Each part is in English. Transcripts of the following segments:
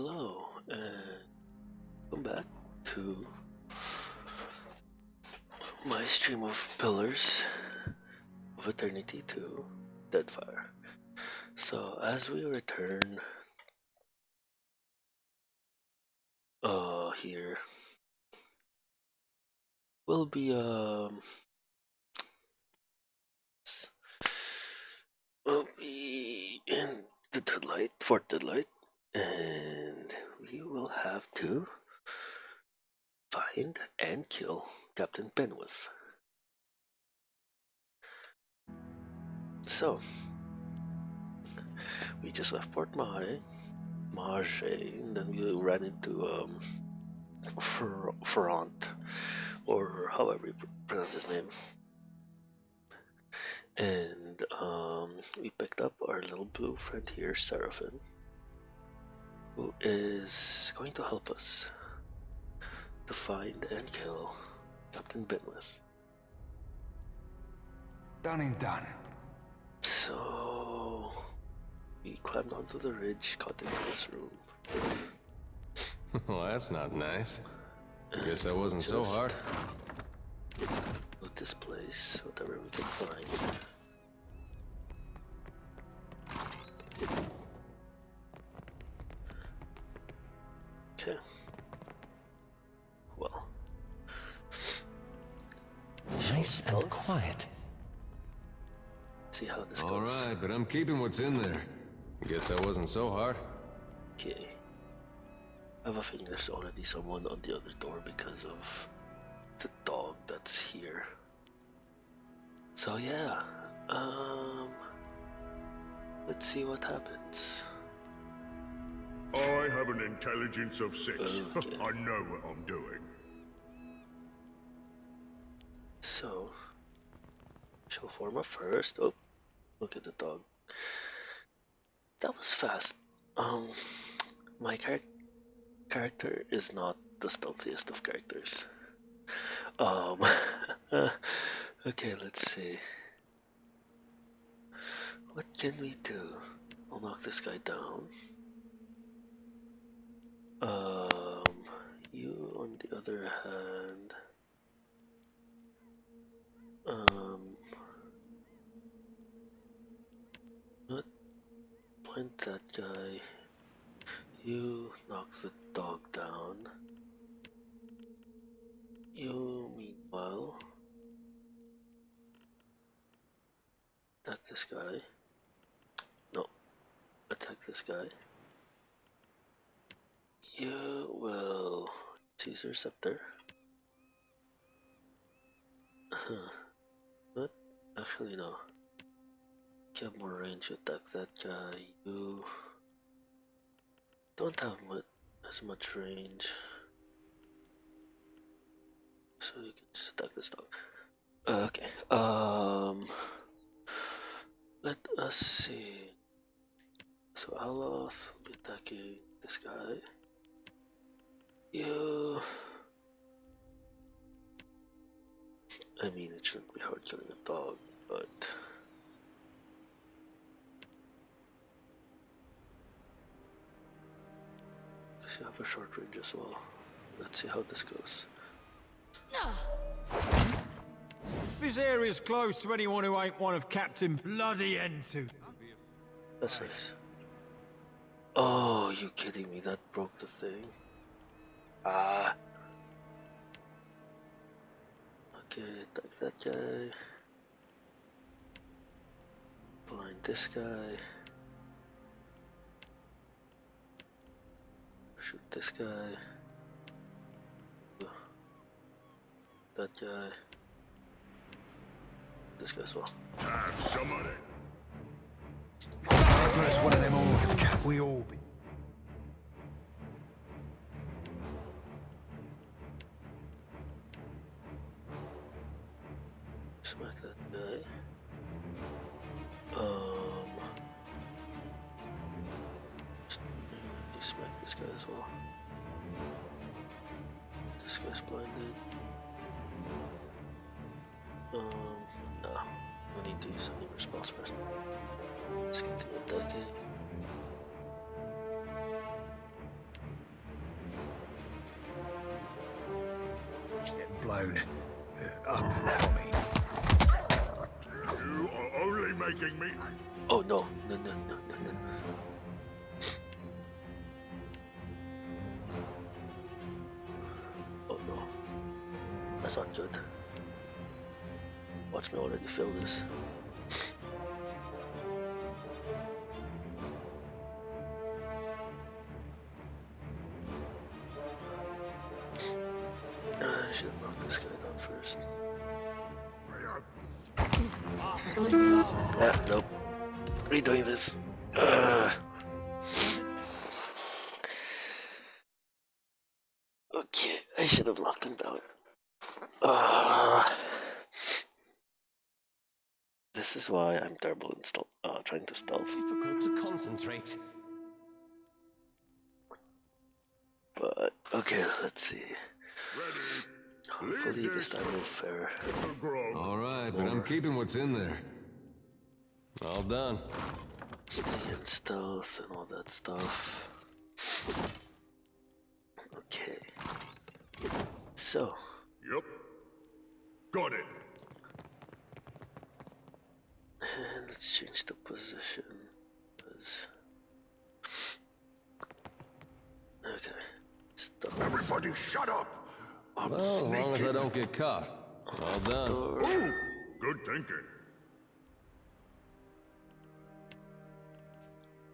Hello, and welcome back to my stream of Pillars of Eternity to Deadfire. So, as we return here, we'll be in the Deadlight, Fort Deadlight, and we will have to find and kill Captain Penwith. So, we just left Fort Mage, and then we ran into Ferrant, or however you pronounce his name. And we picked up our little blue friend here, Seraphim, who is going to help us to find and kill Captain Benwith. Done and done. So we climbed onto the ridge, got into this room. Well, that's not nice. Guess that wasn't so hard. Loot this place, whatever we can find. Okay. Well. Nice and quiet. See how this goes. Alright, but I'm keeping what's in there. Guess that wasn't so hard. Okay. I have a feeling there's already someone on the other door because of the dog that's here. So yeah, let's see what happens. I have an intelligence of 6. Okay. I know what I'm doing. So, shall form a first. Oh, look at the dog. That was fast. My character is not the stealthiest of characters. Okay, let's see. What can we do? I'll knock this guy down. You on the other hand. Not plant that guy. You knock the dog down. You, meanwhile, attack this guy. No, attack this guy. You will Caesar Scepter. But actually, no. You have more range to attack that guy. You don't have as much range. So you can just attack this dog. Okay. Let us see. So Aloth will be attacking this guy. You. I mean, it shouldn't be hard killing a dog, but. Because you have a short range as well. Let's see how this goes. This area's close to anyone who ain't one of Captain Bloody Entu. That's nice. Oh, you kidding me? That broke the thing. Ah. Okay, attack that guy. Blind this guy. Shoot this guy. That guy. This guy as well. Have some of it. First one of them orcs, Cap. We all be. Smack that guy. Smack this guy as well. This guy's blinded. No. We need to use some new spells first. Let's continue attacking. blown up on me. You are only making me... Oh no, no, no, no, no, no. Oh no. That's not good. Watch me already feel this. I should have knocked this guy down first. Nope. Redoing this. Okay, I should have knocked him down. This is why I'm terrible in trying to stealth. Difficult to concentrate. But okay, let's see. Ready. Hopefully Leave this time will fare. grog. Alright, but I'm keeping what's in there. All done. Stay in stealth and all that stuff. Okay. So. Yep. Got it. And let's change the position. Okay. Stealth. Everybody shut up. I'm Well, as long as I sneaking. don't get caught. All done. Door. Ooh, good thinking.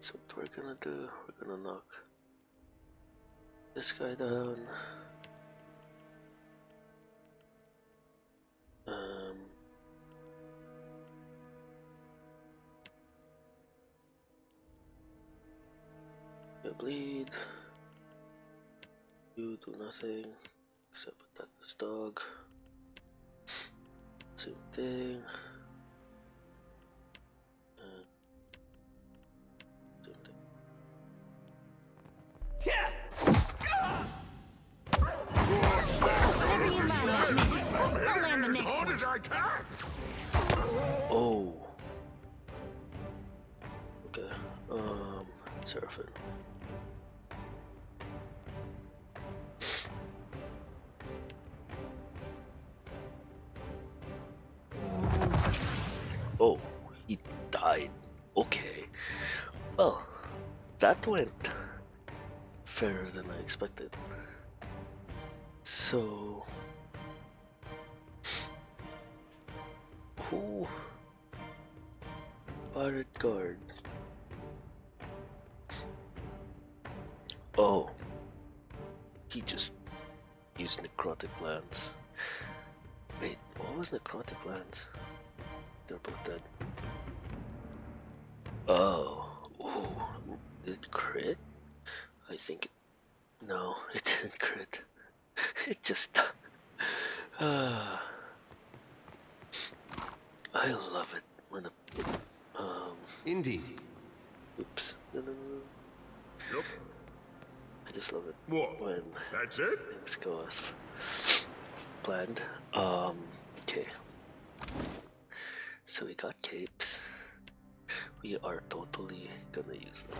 So what we're gonna do, we're gonna knock this guy down. You bleed. You do nothing except attack this dog. Same thing. Same thing. Every amount of miss. I'll land the As next hard one. as I can. Oh. Okay. Seraphim. Oh, he died. Okay. Well, that went fairer than I expected. So, who? Pirate guard. Oh, he just used necrotic lance. Wait, what was necrotic lance? They're both dead. Oh, ooh, did it crit? I think no, it didn't crit. It just. I love it when the. Indeed. Oops. No, no, no. Yep. I just love it What? when That's it? things go as planned. Okay. So we got capes. We are totally gonna use them.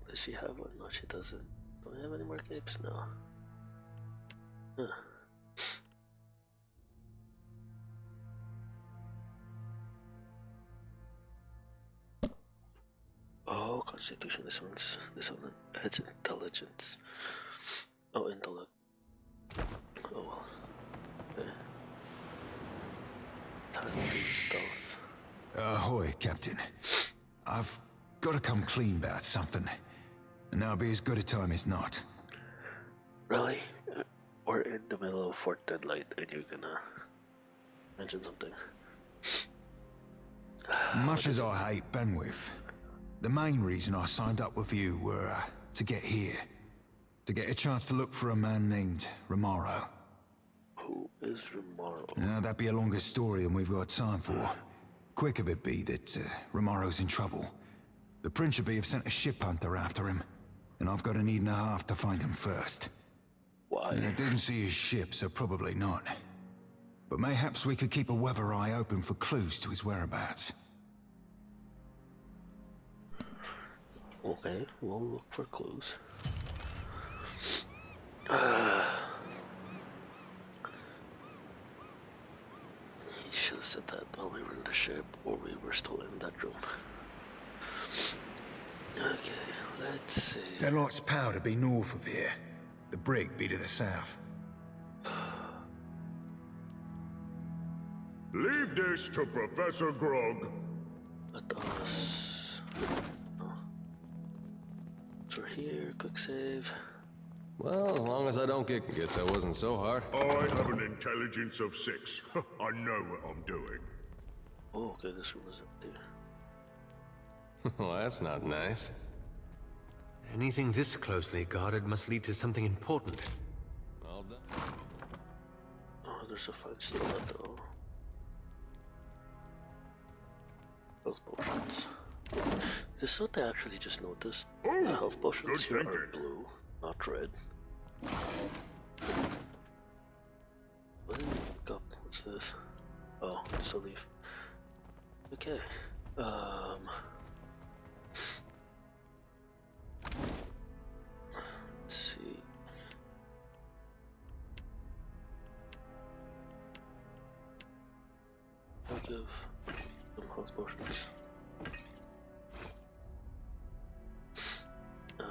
Does she have one? No, she doesn't. Do I have any more capes? No. Huh. Oh, Constitution. This one has intelligence. Oh, intellect. Oh well. Okay. Time to do stealth. Ahoy, Captain. I've got to come clean about something, and that'll be as good a time as not. Really? We're in the middle of Fort Deadlight and you're gonna mention something. Much as I hate Benwith, the main reason I signed up with you were to get here. To get a chance to look for a man named Romaro. Who is Romaro? Now, that'd be a longer story than we've got time for. Quick of it be that Romaro's in trouble. The Principe have sent a ship hunter after him, and I've got an need and a half to find him first. Why? I didn't see his ship, so probably not. But mayhaps we could keep a weather eye open for clues to his whereabouts. Okay, we'll look for clues. He should have said that while we were in the ship, or we were still in that room. Okay, let's see. Deadlight's power to be north of here. The brig be to the south. Leave this to Professor Grog. Let us. Oh. So we're here, quick save. Well, as long as I don't get... Guess that wasn't so hard. I have an intelligence of 6. I know what I'm doing. Oh, okay, this room is empty. Well, that's not nice. Anything this closely guarded must lead to something important. All done. Oh, there's a fine still though. Health potions. This is what I actually just noticed. Ooh, The health potions good here are thinking. blue, not red. What did I pick up? What's this? Oh, just a leaf. Okay. Let's see. I'll give some health potions.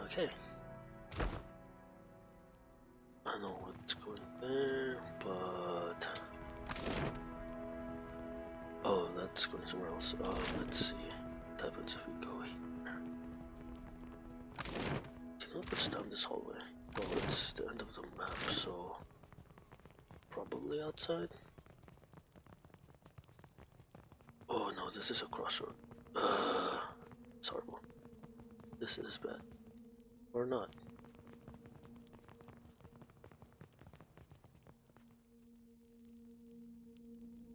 Okay. I know what's going there, but oh, that's going somewhere else. Let's see what happens if we go here. Do you know what's down this hallway? Oh, it's the end of the map, so probably outside. Oh no, this is a crossroad. It's horrible. This is bad. Or not.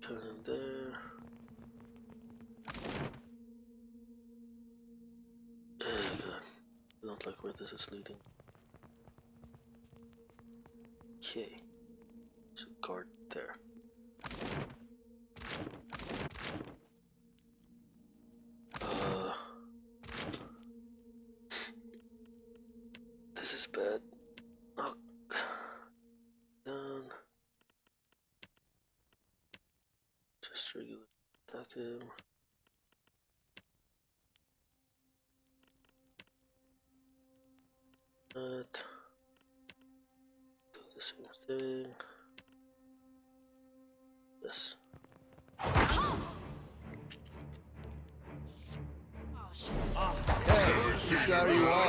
Turn in there. Oh god. I don't like where this is leading. Okay. There's a guard there. This is bad. Oh, down. Just regular attack him. That. Do the same thing. This. Hey, sorry you are.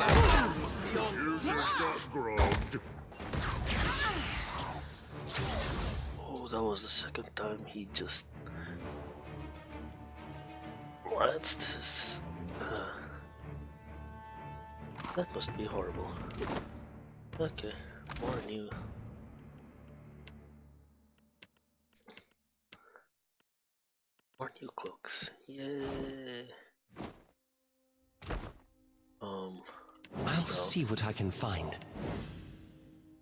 Users got grogged. Oh, that was the second time he just lanced his. That must be horrible. Okay, more new. More new cloaks. Yay! I'll stealth. see what I can find.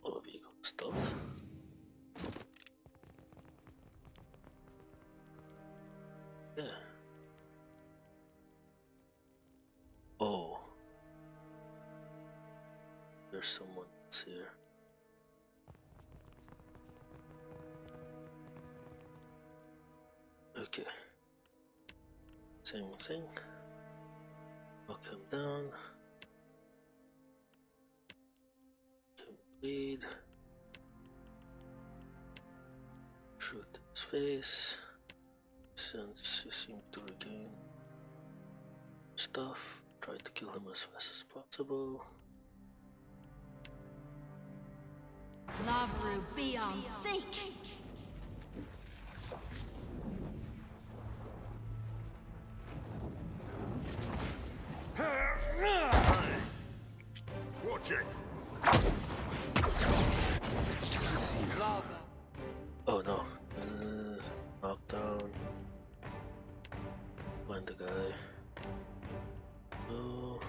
All of you go stealth. Yeah. Oh. There's someone else here. Okay. Same thing. I'll come down. Complete. Shoot his face. Since he seemed to regain stuff, try to kill him as fast as possible. Lavru, be on seek. Watch it. Oh no. Knockdown. Find the guy. No.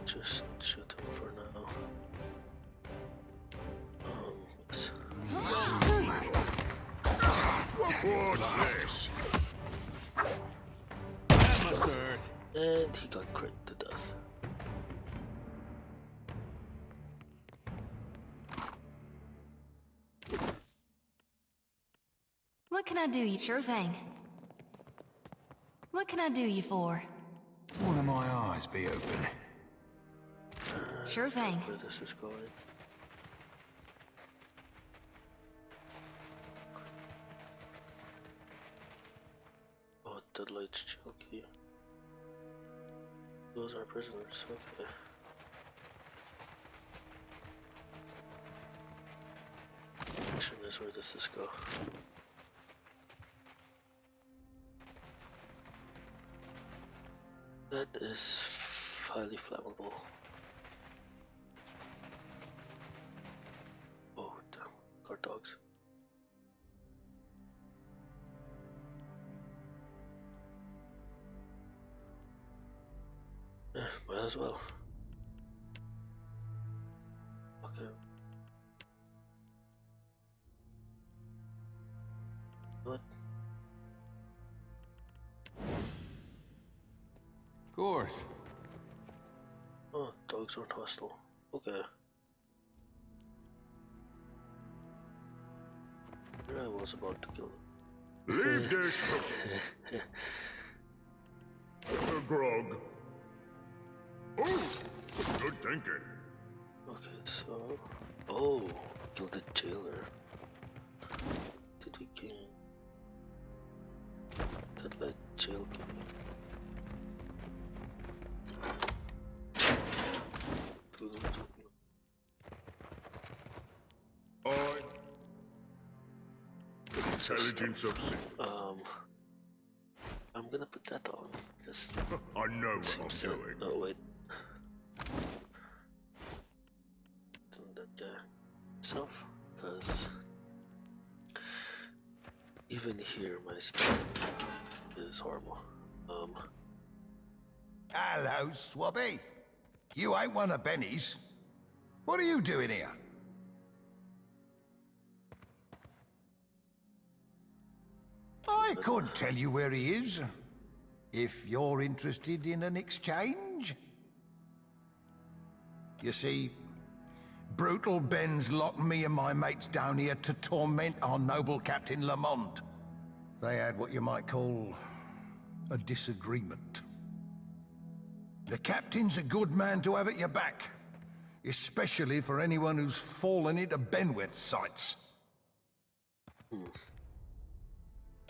Just shoot him for now. Yes. Watch this. That must hurt. And he got crit to death. What can I do you? Sure thing. What can I do you for? One of my eyes be open. Sure thing. Where this is going. Oh, Deadlight's chunky. Those are prisoners, okay. Question is where does this go? That is highly flammable. Oh, damn. Guard dogs. Might as well. Okay. What? Of course. Oh, dogs aren't hostile. Okay. I was about to kill them. Leave this to me. It's a grog. Oh, good thinking. Okay, so... Oh, kill the jailer. Did we gain... Deadlight jail key. Intelligence of 6. I'm gonna put that on, because I know what I'm seems doing. oh wait. Doing that guy itself, because even here my stuff is horrible. Hello, Swabby. You ain't one of Benny's. What are you doing here? I could tell you where he is, if you're interested in an exchange. You see, Brutal Ben's locked me and my mates down here to torment our noble Captain Lamont. They had what you might call a disagreement. The Captain's a good man to have at your back, especially for anyone who's fallen into Benweth's sights.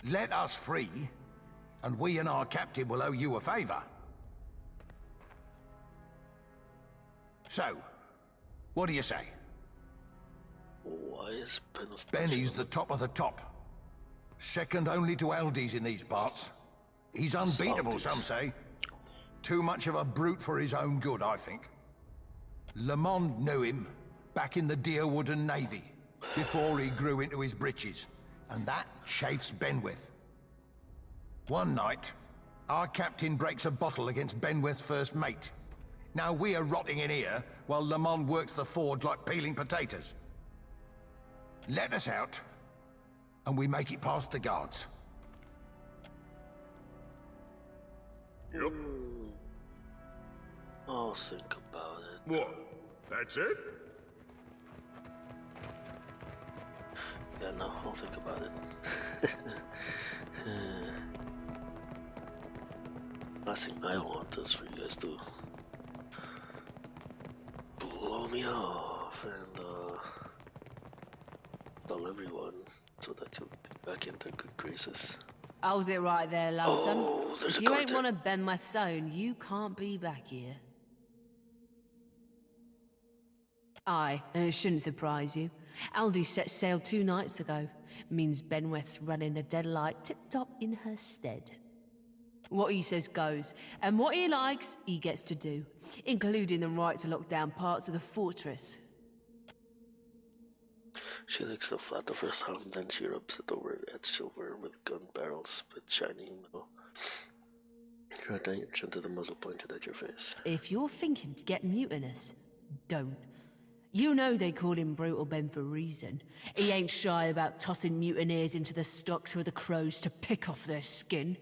Let us free, and we and our captain will owe you a favor. So, what do you say? Why is Ben's Benny's the top of the top. Second only to Aldi's in these parts. He's unbeatable, some say. Too much of a brute for his own good, I think. Lamont knew him back in the Deerwooden Navy, before he grew into his britches, and that chafes Benweth. One night, our captain breaks a bottle against Benweth's first mate. Now we are rotting in here, while Lamont works the forge like peeling potatoes. Let us out, and we make it past the guards. Yep. I'll think about it. What? That's it? Yeah, no, I'll think about it. Last thing I want is for you guys to blow me off and tell everyone so that you'll be back in their good graces. Hold it right there, lonesome. Oh, there's if a you guard ain't there. one of Benweth's own, you can't be back here. Aye, and it shouldn't surprise you. Aldi set sail 2 nights ago. Means Benweth's running the Deadlight tip-top in her stead. What he says goes, and what he likes, he gets to do, including the right to lock down parts of the fortress. She licks the flat of her thumb, then she rubs it over at silver with gun barrels with shiny metal. Her attention to the muzzle pointed at your face. If you're thinking to get mutinous, don't. You know they call him Brutal Ben for a reason. He ain't shy about tossing mutineers into the stocks for the crows to pick off their skin.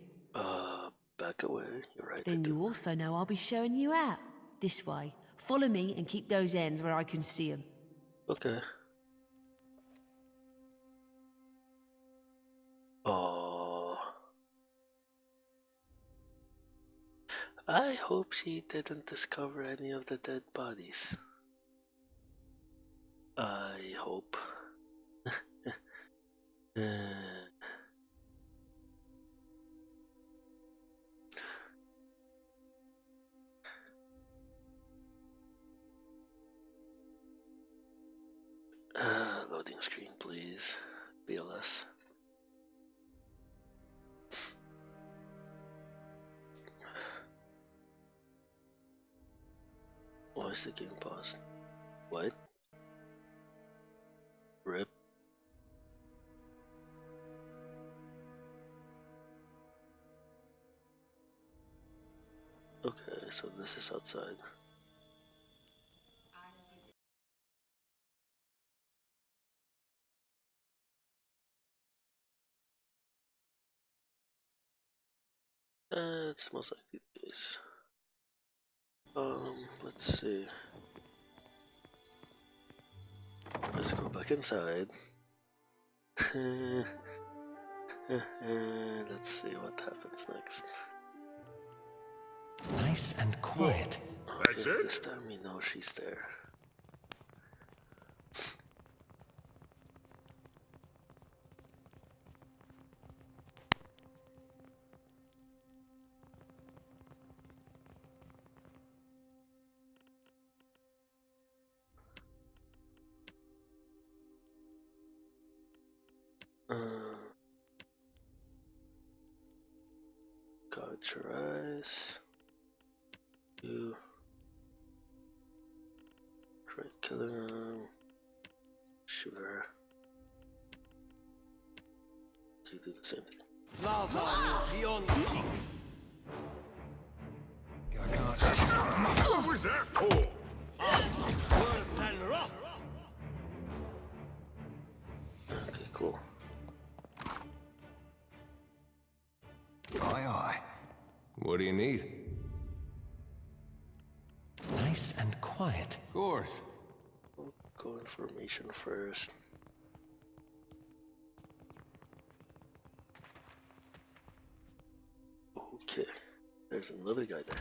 Back away. You're right. Then you also know I'll be showing you out. This way. Follow me and keep those ends where I can see them. Okay. Oh, I hope she didn't discover any of the dead bodies. I hope. Loading screen, please. BLS. Why is the game paused? What? RIP. Okay, so this is outside. It's most likely the case. Let's see. Let's go back inside. Let's see what happens next. Nice and quiet. Okay, That's it? this time we know she's there. Got your eyes. You try killing her. Shoot her. You do the same thing. Lava will be on you. I can't see. What was that for? Worse than rough. Okay, cool. Aye, aye. What do you need? Nice and quiet. Of course. We'll go information first. Okay, there's another guy there.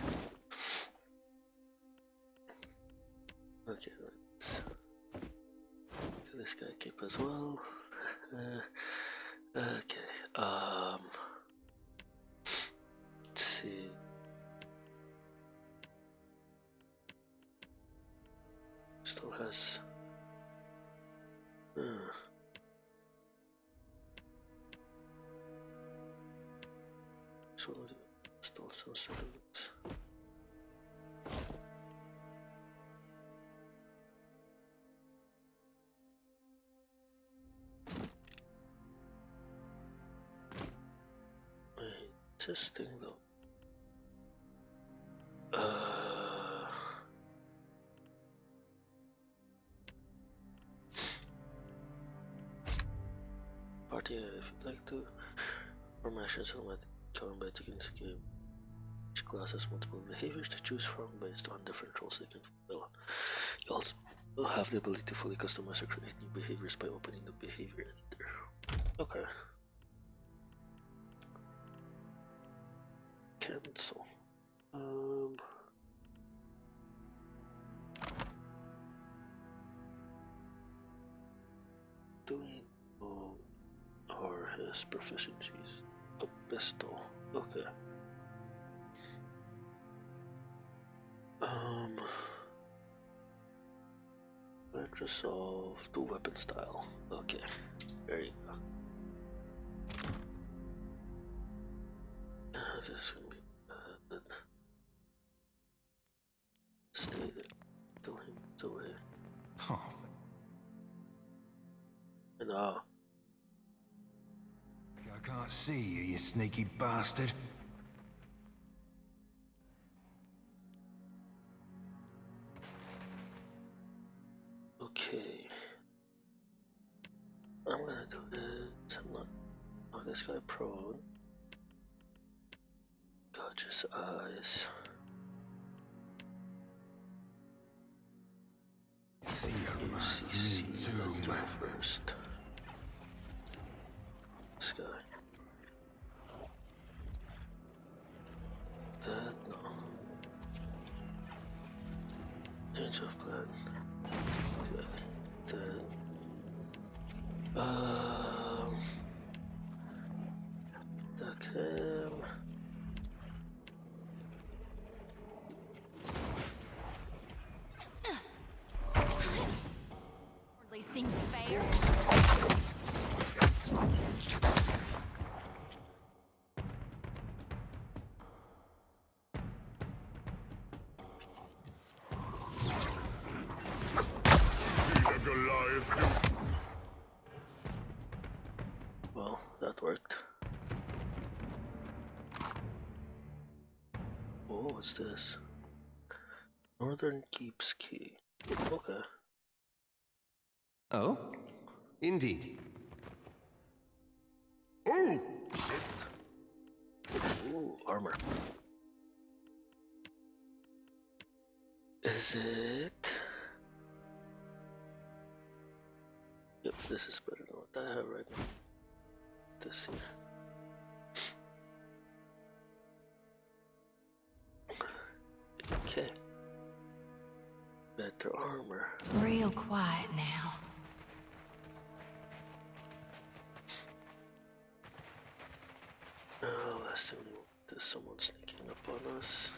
Okay, let's do this guy keep as well. Okay, let's see. Still has. So still some settlements. Interesting though. Party, if you'd like to perform actions on combat, you can escape. Each class has multiple behaviors to choose from based on different roles you can fulfill. You also have the ability to fully customize or create new behaviors by opening the behavior editor. Okay. Cancel. Do we know or his proficiencies? A pistol. Okay. Let's resolve to weapon style. Okay. There you go. This is gonna be bad. Stay there till he moves away. Oh, And I can't see you, you sneaky bastard. okay. I'm gonna do it. I'm not. Oh, this guy prone. Gorgeous eyes. See you, me too, man. First. This guy. change of plan. Then, attack him. Hardly seems fair. See the Goliath do. Well, that worked. Oh, what's this? Northern Keep's key. Okay. Oh? Indeed. Oh! Ooh, armor. Is it? Yep, this is better than what I have right now. This here. Okay. Better armor. Real quiet now. Last thing we want is someone sneaking up on us.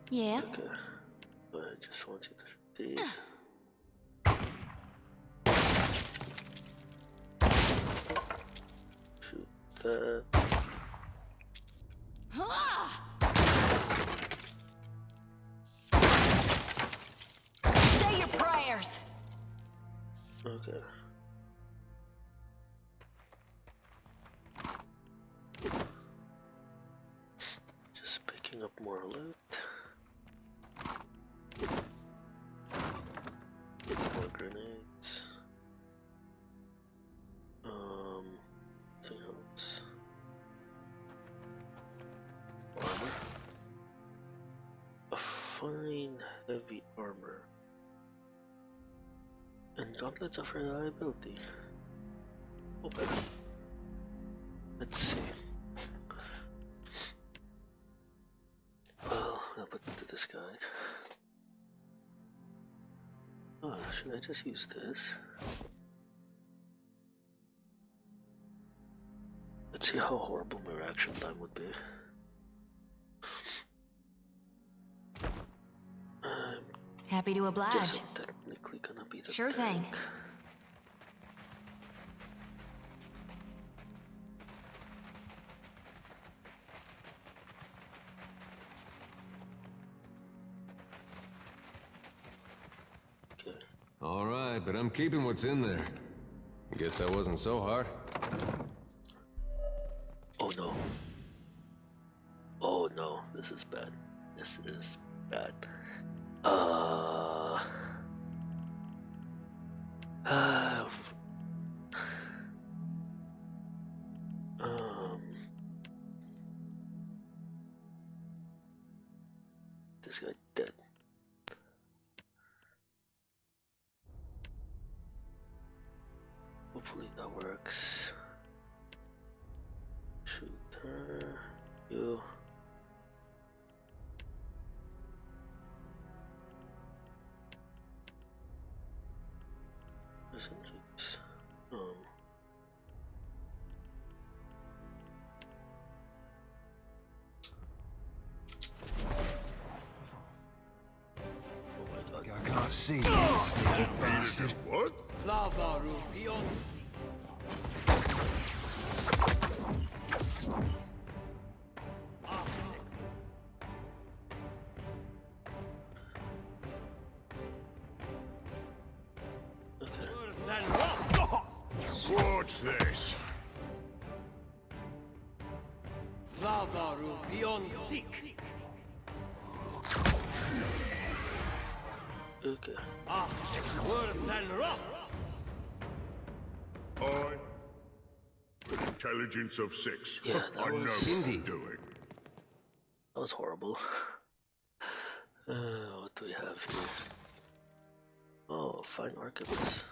Yeah. Okay. But I just want you to shoot these. Shoot that. Say your prayers. Okay. Just picking up more loot. More grenades. Something else. Armor. A fine heavy armor. And gauntlets of reliability. Okay. Let's see. Well, I'll put it to this guy. Oh, should I just use this? Let's see how horrible my reaction time would be. I'm Happy to oblige. just technically gonna be the Sure thing. tank. Okay. All right, but I'm keeping what's in there. Guess that wasn't so hard. Oh no. Oh no, this is bad. This is bad. Uh, this guy dead. Hopefully that works. Shoot her. You. Listen, keeps. Oh my god. I can't see you, sneaky bastard. What? Lava room beyond. Okay. Then rock. What's this? Lava room beyond seek. Okay. Worth than rock. I, with intelligence of 6. Yeah, that I know was- what I'm Indeed. doing. That was horrible. What do we have here? Oh, fine archivist.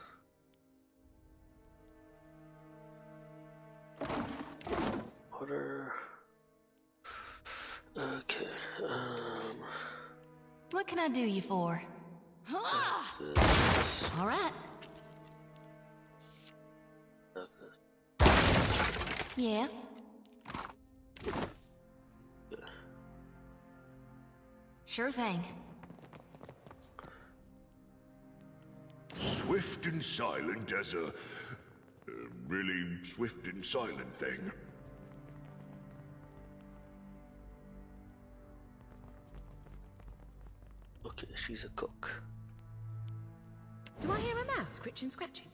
Order. What can I do you for? That's this. All right. That's this. Yeah. Sure thing. Swift and silent as a really swift and silent thing. Okay, she's a cook. Do I hear a mouse scritching, scratching?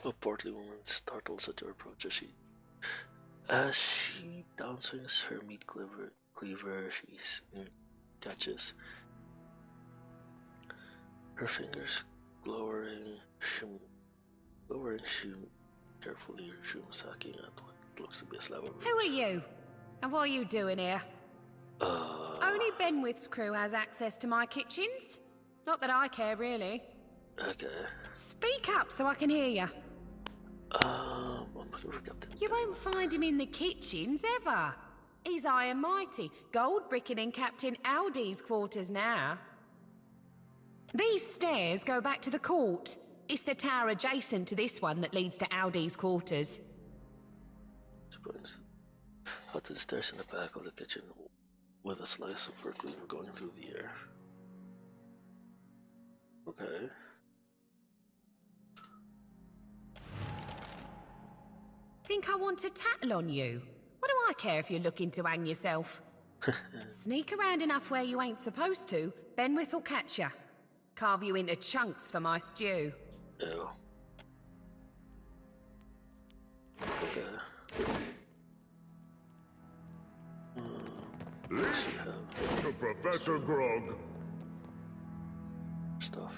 A portly woman startles at your approach as she downswings her meat cleaver catches. Her fingers glowering, carefully sacking at what looks to be a slab of Who are you? And what are you doing here? Only Benwith's crew has access to my kitchens. Not that I care, really. Okay. Speak up so I can hear you. I'm looking for Captain. You won't find him in the kitchens, ever. He's high and mighty, gold bricking in Captain Aldi's quarters now. These stairs go back to the court. It's the tower adjacent to this one that leads to Aldi's quarters. Out to the stairs in the back of the kitchen with a slice of her cleaver going through the air. Okay. Think I want to tattle on you? What do I care if you're looking to hang yourself? Sneak around enough where you ain't supposed to, Benwith will catch you. Carve you into chunks for my stew. Ew. Okay. To Professor Grog. Stuff.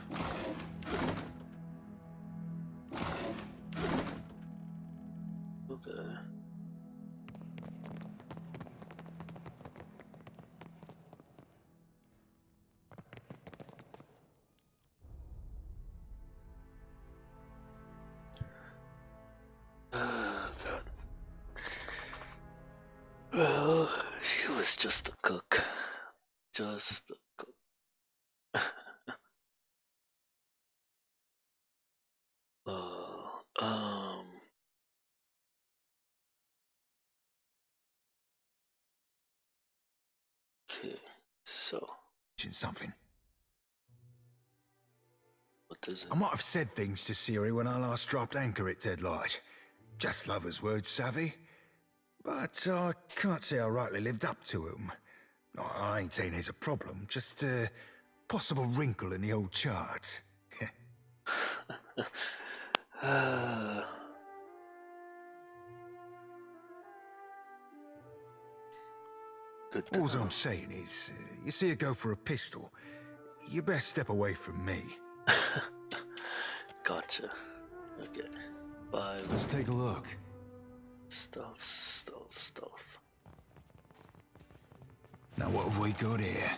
Okay. God. Well, she was just a cook. Just a cook. uh, okay, so Something. what is it? I might have said things to Siri when I last dropped anchor at Deadlight. Just lovers' words, savvy. But I can't say I rightly lived up to them. I ain't saying there's a problem, just a possible wrinkle in the old charts. Good to All know. I'm saying is, you see her go for a pistol, you best step away from me. Gotcha. Okay. 5. Let's take a look. Stealth, stealth, stealth. Now what have we got here?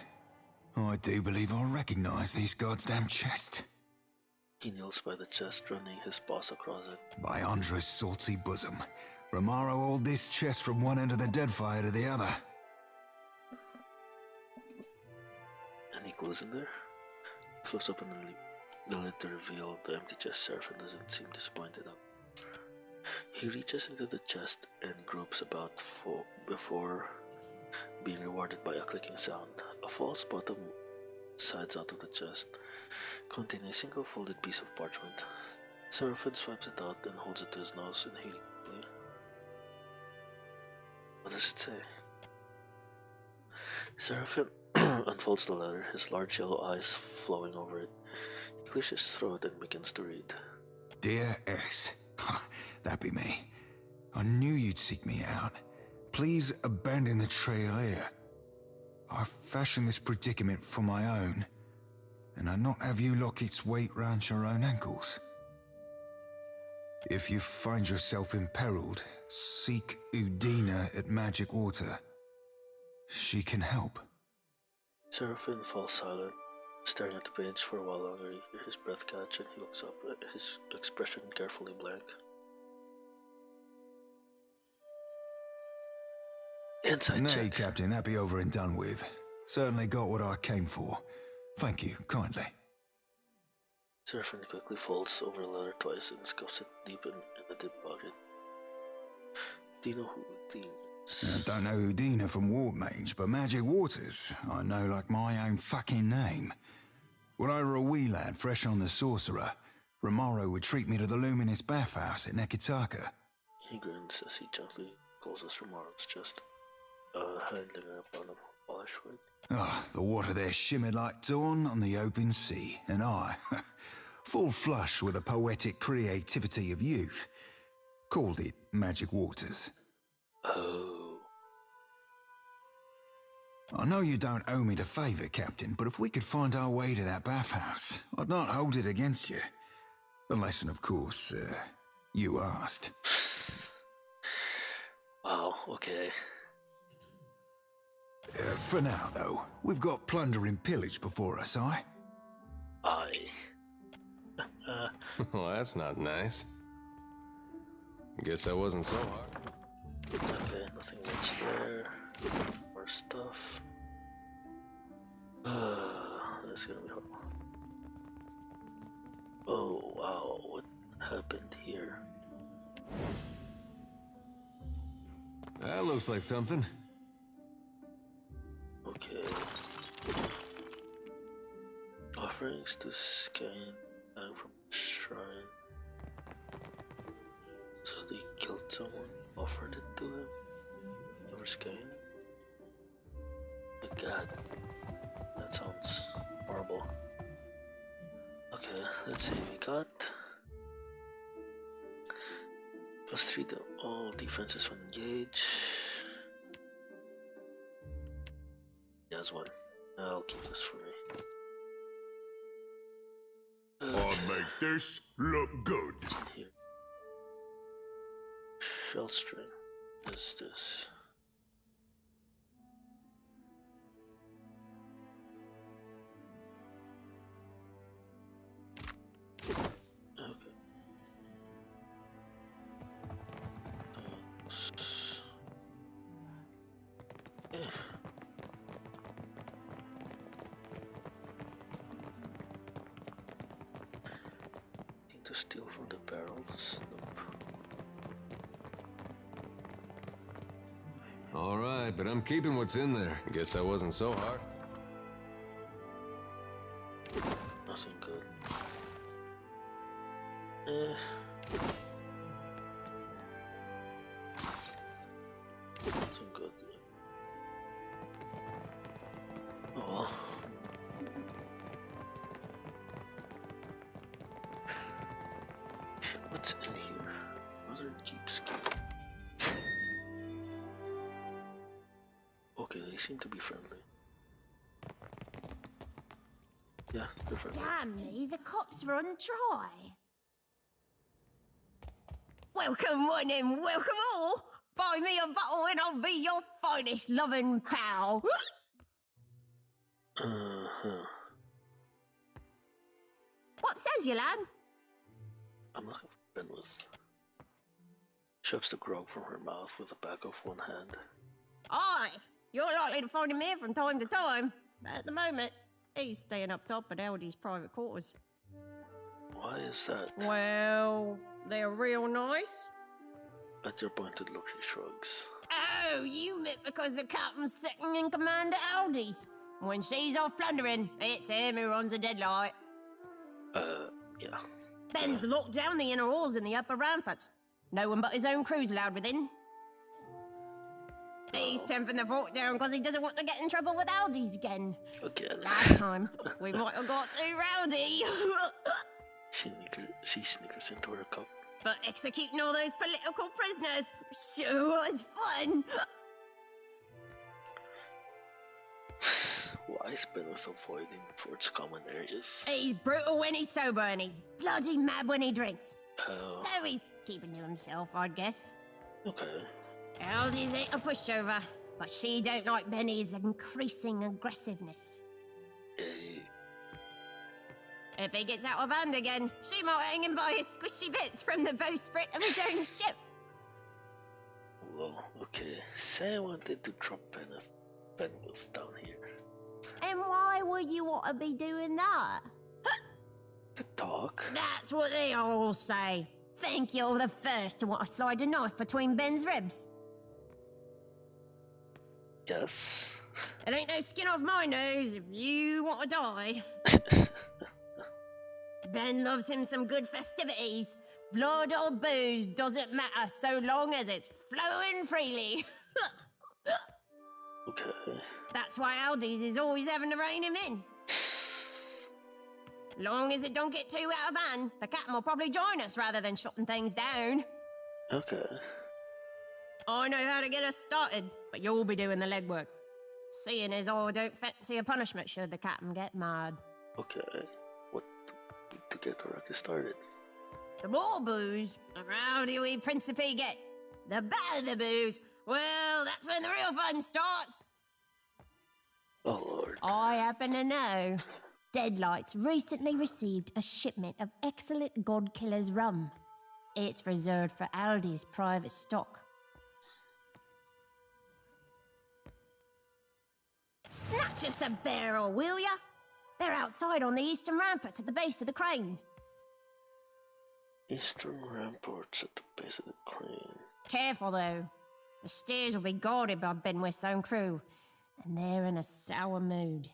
I do believe I recognize these goddamn chests. He kneels by the chest, running his paws across it. By Andra's salty bosom, Romaro hauled this chest from one end of the Deadfire to the other. Any clues in there? Flips open the lid to reveal the empty chest. Seraphim doesn't seem disappointed. He reaches into the chest and gropes about before being rewarded by a clicking sound. A false bottom sides out of the chest, containing a single folded piece of parchment. Seraphim swipes it out and holds it to his nose inhalably. What does it say? Seraphim unfolds the letter, his large yellow eyes flowing over it. He clears his throat and begins to read. Dear S. That be me. I knew you'd seek me out. Please abandon the trail here. I fashioned this predicament for my own, and I not have you lock its weight round your own ankles. If you find yourself imperiled, seek Udina at Magic Water. She can help. Seraphim falls silent, staring at the page for a while longer. You hear his breath catch and he looks up, his expression carefully blank. Inside Nay, check. Captain, that be over and done with. Certainly got what I came for. Thank you, kindly. Seraphin quickly folds over the letter twice and scuffs it deep in the dip pocket. Do you know who Dean is? I don't know Houdina from Warmage, but Magic Waters, I know like my own fucking name. When I were a wee lad fresh on the Sorcerer, Romaro would treat me to the luminous bathhouse at Nekitaka. He grins as he gently closes Romaro's chest, handing her upon a polished wood. Ah, the water there shimmered like dawn on the open sea, and I, full flush with the poetic creativity of youth, called it Magic Waters. Oh. I know you don't owe me the favour, Captain, but if we could find our way to that bathhouse, I'd not hold it against you. Unless, and of course, you asked. Wow, okay. For now, though, we've got plunder and pillage before us, aye? Aye. Well, that's not nice. Guess that wasn't so hard. Okay, nothing much there. More stuff. That's gonna be hard. Oh wow, what happened here? That looks like something. Okay. Offerings to Skane and from the shrine. So they killed someone, offered it to him. Over Skane. Oh god. That sounds horrible. Okay, let's see, we got +3 to all defenses when engaged. There's one. I'll keep this for me. I'll make this look good. Here. Shell string. What is this? Okay. Yeah. Need to steal from the barrels. Nope. All right, but I'm keeping what's in there. Guess that wasn't so hard. Nothing good. Nothing good. Oh well. What's in here? Other keepskeep. Okay, they seem to be friendly. Yeah, they're friendly. Damn me, the cops run dry. Welcome one and welcome all. Buy me a bottle and I'll be your finest loving pal. Uh-huh. What says you, lad? I'm looking for Benwas. Shoves the grog from her mouth with the back of one hand. Aye, you're likely to find him here from time to time. But at the moment, he's staying up top at Aldi's private quarters. Why is that? Well, they're real nice. At your pointed look, she shrugs. Oh, you meant because the captain's second in command at Aldi's. When she's off plundering, it's him who runs the Deadlight. Yeah. Ben's locked down the inner halls and the upper ramparts. No one but his own crew's allowed within. He's temping the fort down because he doesn't want to get in trouble with Aldi's again. Again. Last time, we might have got too rowdy. She snickers into her cup. But executing all those political prisoners sure was fun. Why is Benwas avoiding fort's common areas? He's brutal when he's sober and he's bloody mad when he drinks. Oh. So he's keeping to himself, I'd guess. Okay. Aldi's ain't a pushover, but she don't like Benny's increasing aggressiveness. Hey. If he gets out of hand again, she might hang him by his squishy bits from the bowsprit of his own ship. Well, Okay, say I wanted to drop penguins down here. And why would you want to be doing that? To talk? That's what they all say. Think you're the first to want to slide a knife between Ben's ribs. Yes. It ain't no skin off my nose if you want to die. Ben loves him some good festivities. Blood or booze doesn't matter so long as it's flowing freely. Okay. That's why Aldi's is always having to rein him in. Long as it don't get too out of hand, the captain will probably join us rather than shutting things down. Okay. I know how to get us started, but you'll be doing the legwork. Seeing as I don't fancy a punishment should the captain get mad. Okay. What to get the rocket started? The more booze, the rowdier we Principe get. The better the booze, well, that's when the real fun starts. Oh lord. I happen to know. Deadlight's recently received a shipment of excellent Godkiller's rum. It's reserved for Aldi's private stock. Snatch us a barrel, will ya? They're outside on the eastern ramparts at the base of the crane. Eastern ramparts at the base of the crane. Careful, though. The stairs will be guarded by Benwith's own crew, and they're in a sour mood.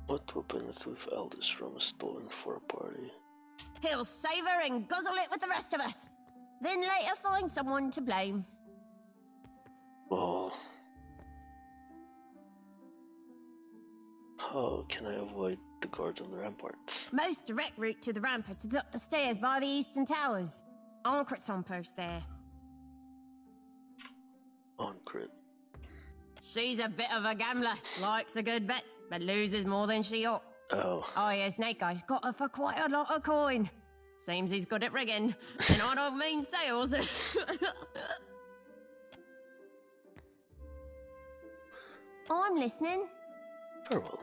What weapons with Aldous rum stolen for a party? He'll save her and guzzle it with the rest of us. Then later find someone to blame. Well, how can I avoid the guards on the ramparts? Most direct route to the ramparts is up the stairs by the eastern towers. Ankrit's on post there. Ankrit. She's a bit of a gambler, likes a good bet, but loses more than she ought. Oh. Oh yeah, Snake Eye's got her for quite a lot of coin. Seems he's good at rigging, and I don't mean sales. I'm listening. Very well.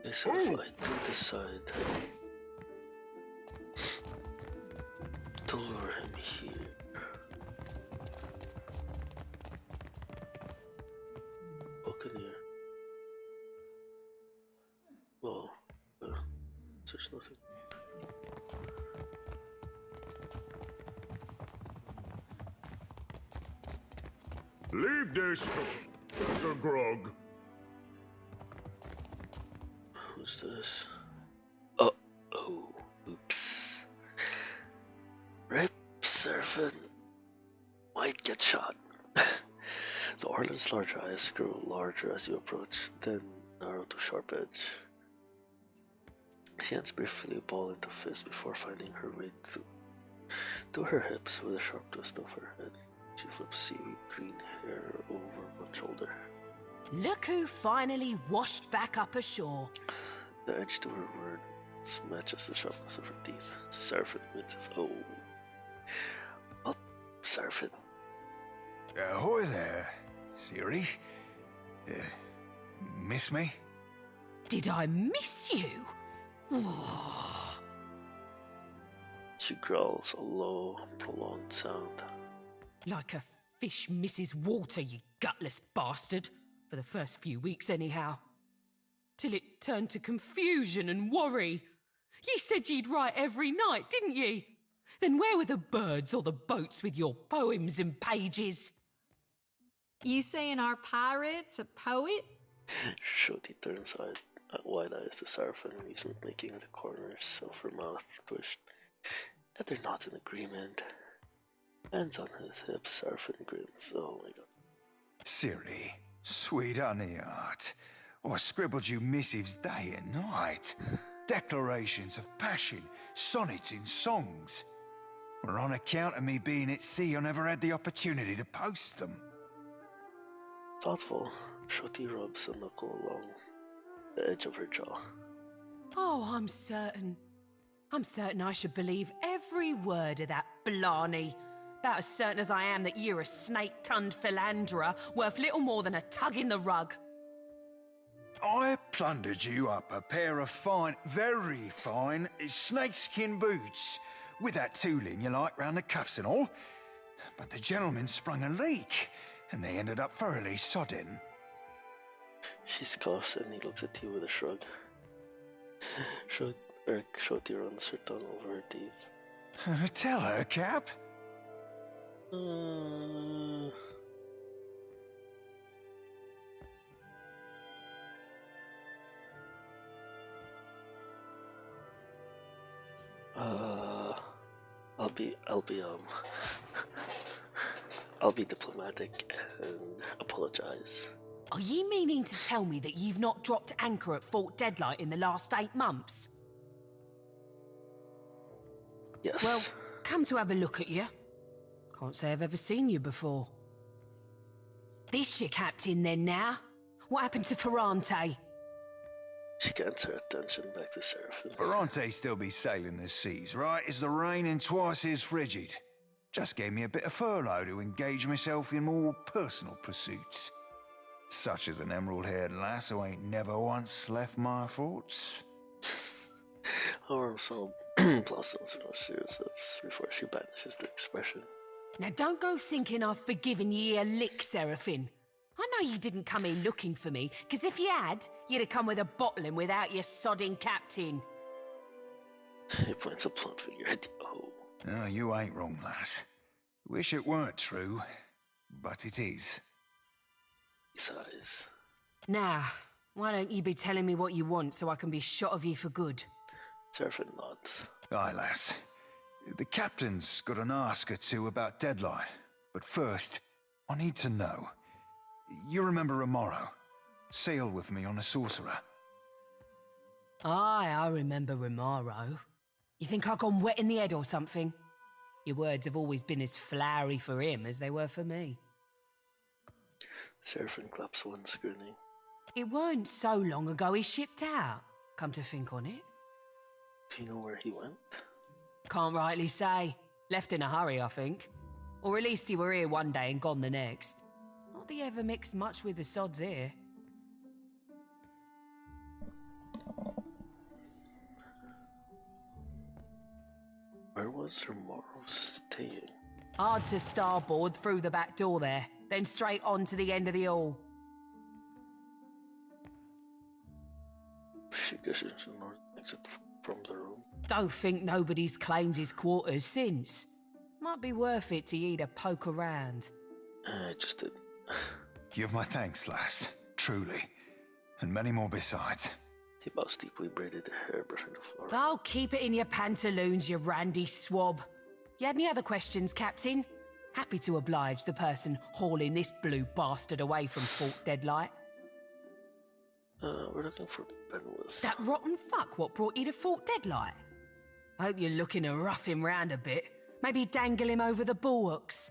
Yes, if I do decide to lure him here. Buccaneer. Well, there's nothing. Leave this to Sir Grog. Who's this? Oh, oops. Rip Serpent might get shot. The Orland's large eyes grow larger as you approach, then narrow to sharp edge. She hands briefly a ball into fist before finding her way to her hips with a sharp twist of her head. She flips seaweed green hair over one shoulder. Look who finally washed back up ashore. The edge to her words matches the sharpness of her teeth. Serpent winces. Oh. Well, Serpent. Ahoy there, Siri. Miss me? Did I miss you? She growls a low, prolonged sound. Like a fish misses water, you gutless bastard. For the first few weeks, anyhow. Till it turned to confusion and worry. Ye said ye'd write every night, didn't ye? Then where were the birds or the boats with your poems and pages? You saying our pirate's a poet? Shoti turns wide eyes to Seraphin, who's making the corners of her mouth twitched. And they're not in agreement. Hands on his hips, Seraphin grins. Oh my god. Siri, sweet honey heart. I scribbled you missives day and night. Declarations of passion, sonnets in songs. Well, on account of me being at sea, I never had the opportunity to post them. Thoughtful, Shoti rubs a knuckle along the edge of her jaw. Oh, I'm certain I should believe every word of that blarney. About as certain as I am that you're a snake-tongued philanderer worth little more than a tug in the rug. I plundered you up a pair of fine, very fine, snakeskin boots, with that tooling you like round the cuffs and all. But the gentleman sprung a leak, and they ended up thoroughly sodden. She scoffs and he looks at you with a shrug. Showed your uncertain over her teeth. Tell her, Cap. I'll be diplomatic and apologize. Are you meaning to tell me that you've not dropped anchor at Fort Deadlight in the last 8 months? Yes. Well, come to have a look at you. Can't say I've ever seen you before. This your captain then now? What happened to Ferrante? She gets her attention back to Seraphim. Ferrante still be sailing the seas, right? As the rain and twice as frigid. Just gave me a bit of furlough to engage myself in more personal pursuits. Such as an emerald-haired lass who ain't never once left my thoughts. Our soul blossoms in her serious lips before she banishes the expression. Now don't go thinking I've forgiven ye a lick, Seraphim. I know you didn't come here looking for me, because if you had, you'd have come with a bottle and without your sodding captain. He points a plump finger at you. Oh. Oh, you ain't wrong, lass. Wish it weren't true, but it is. He sighs. Now, why don't you be telling me what you want so I can be shot of you for good? Seraphim nods. Aye, lass. The captain's got an ask or two about Deadlight. But first, I need to know. You remember Romero? Sailed with me on a sorcerer. Aye, I remember Romero. You think I've gone wet in the head or something? Your words have always been as flowery for him as they were for me. Seraphim claps one scrutiny. It weren't so long ago he shipped out, come to think on it. Do you know where he went? Can't rightly say. Left in a hurry, I think. Or at least he were here one day and gone the next. Not that he ever mixed much with the sods here. Where was Romero staying? Hard to starboard through the back door there, then straight on to the end of the hall. She gushes to the north exit from the room. Don't think nobody's claimed his quarters since. Might be worth it to you to poke around. I just did. Give my thanks, lass. Truly. And many more besides. He bows deeply, braided hair brushing the floor. Oh, keep it in your pantaloons, you randy swab. You had any other questions, Captain? Happy to oblige the person hauling this blue bastard away from Fort Deadlight. We're looking for Benwith. That rotten fuck what brought you to Fort Deadlight? I hope you're looking to rough him round a bit. Maybe dangle him over the bulwarks.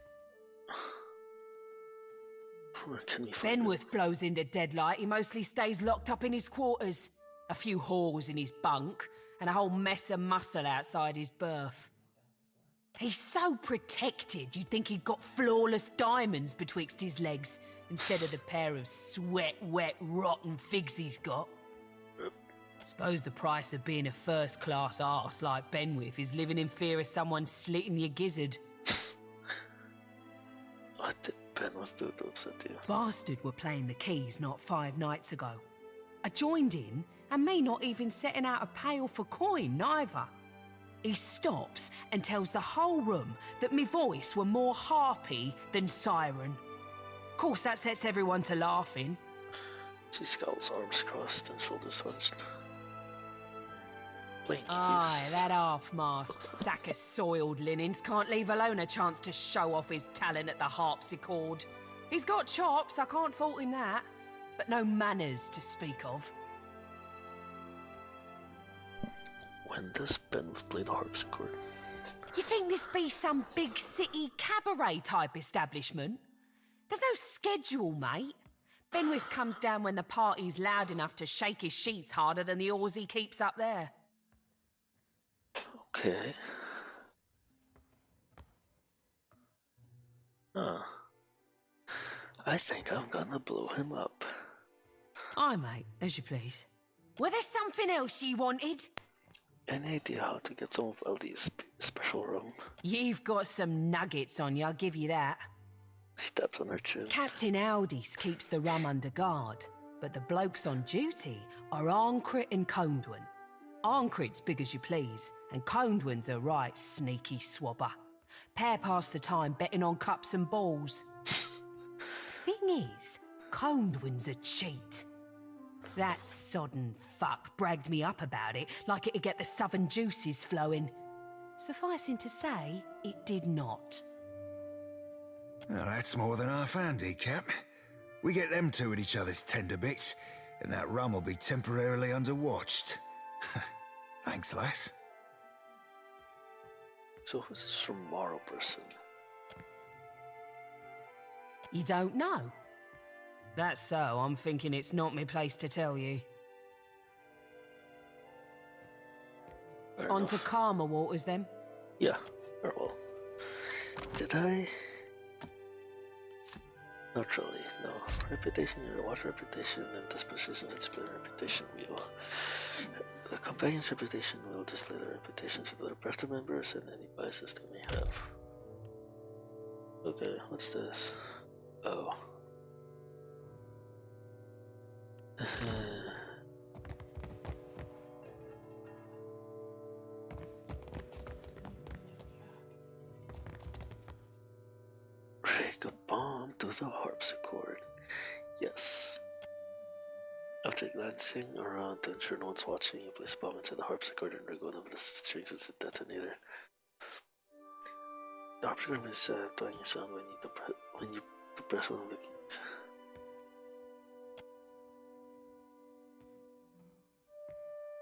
Where can we find Benwith blows into Deadlight. He mostly stays locked up in his quarters. A few holes in his bunk, and a whole mess of muscle outside his berth. He's so protected, you'd think he'd got flawless diamonds betwixt his legs, instead of the pair of sweat-wet, rotten figs he's got. Suppose the price of being a first-class arse like Benwith is living in fear of someone slitting your gizzard. What did Benwith do to upset you? Bastard were playing the keys not 5 nights ago. I joined in, and me not even setting out a pail for coin, neither. He stops and tells the whole room that me voice were more harpy than siren. Course that sets everyone to laughing. She scowls, arms crossed and shoulders hunched. Playing keys. Aye, that half-masked sack of soiled linens can't leave alone a chance to show off his talent at the harpsichord. He's got chops, I can't fault him that, but no manners to speak of. When does Benwith play the harpsichord? You think this be some big city cabaret type establishment? There's no schedule, mate. Benwith comes down when the party's loud enough to shake his sheets harder than the oars he keeps up there. Okay. Huh. I think I'm gonna blow him up. Aye, mate, as you please. Were there something else you wanted? Any idea how to get some of LD's special rum? You've got some nuggets on you, I'll give you that. She taps on her chin. Captain Aldis keeps the rum under guard, but the blokes on duty are Arncrit and Condwen. Arncrit's big as you please, and Condwen's a right sneaky swabber. Pair pass the time betting on cups and balls. Thing is, Condwen's a cheat. That sodden fuck bragged me up about it like it'd get the southern juices flowing. Sufficing to say, it did not. Well, that's more than half handy, Cap. We get them two at each other's tender bits, and that rum will be temporarily underwatched. Thanks, lass. So who's this tomorrow person? You don't know? That's so, I'm thinking it's not my place to tell you. On to calmer waters, then. Yeah, very well. Did I? Not really, no. Reputation, you watch reputation and dispositions display reputation wheel. The companion's reputation will display the reputations of the party members and any biases they may have. Okay, what's this? Oh. Rig a bomb to the harpsichord. Yes. After glancing around to ensure no one's watching, you place a bomb inside the harpsichord and rig one of the strings as a detonator. The harpsichord is playing a sound when you press one of the keys.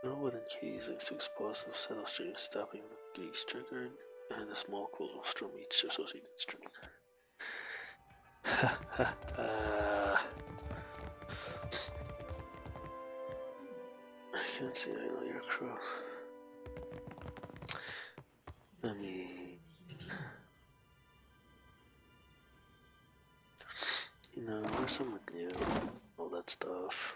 Throw wooden keys next to explosive set of strings, tapping the keys triggered, and a small coil will strum each associated string. I can't see I know your crew. Let me... You know, there's someone new, all that stuff.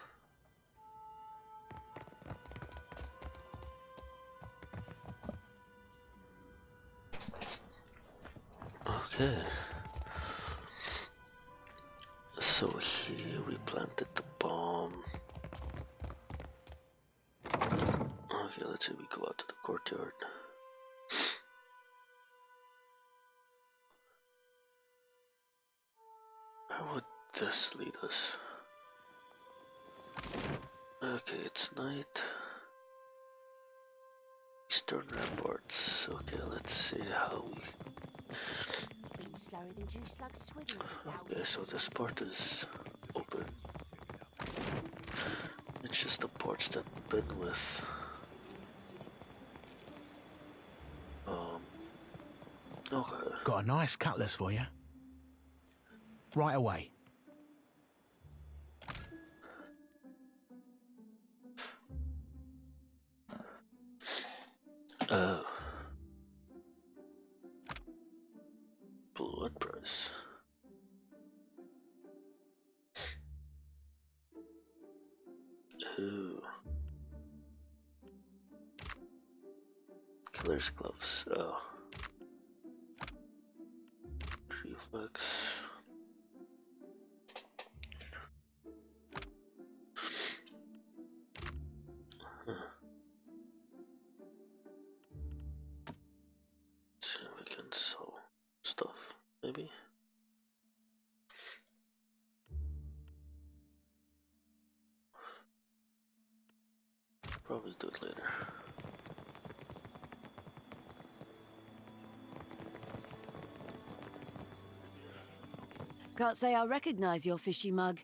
Okay. So here we planted the bomb. Okay, let's say we go out to the courtyard. Where would this lead us? Okay, it's night. Eastern ramparts. Okay, let's see how we... Okay, so this part is open. It's just the parts that been with okay. Got a nice cutlass for you. Right away. Oh. Blood price. Ooh. Killer's gloves. Oh. Reflex. Huh. See if we can sell stuff, maybe. Probably do it later. Can't say I recognize your fishy mug,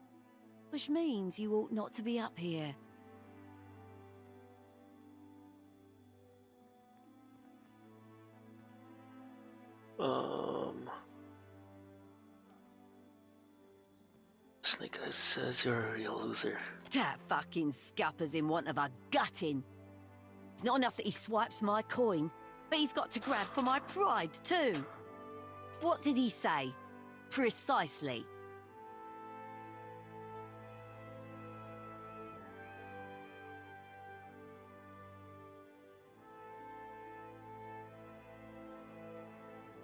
which means you ought not to be up here. Snake Eyes says you're a real loser. That fucking scupper's in want of a gutting. It's not enough that he swipes my coin, but he's got to grab for my pride too. What did he say? Precisely.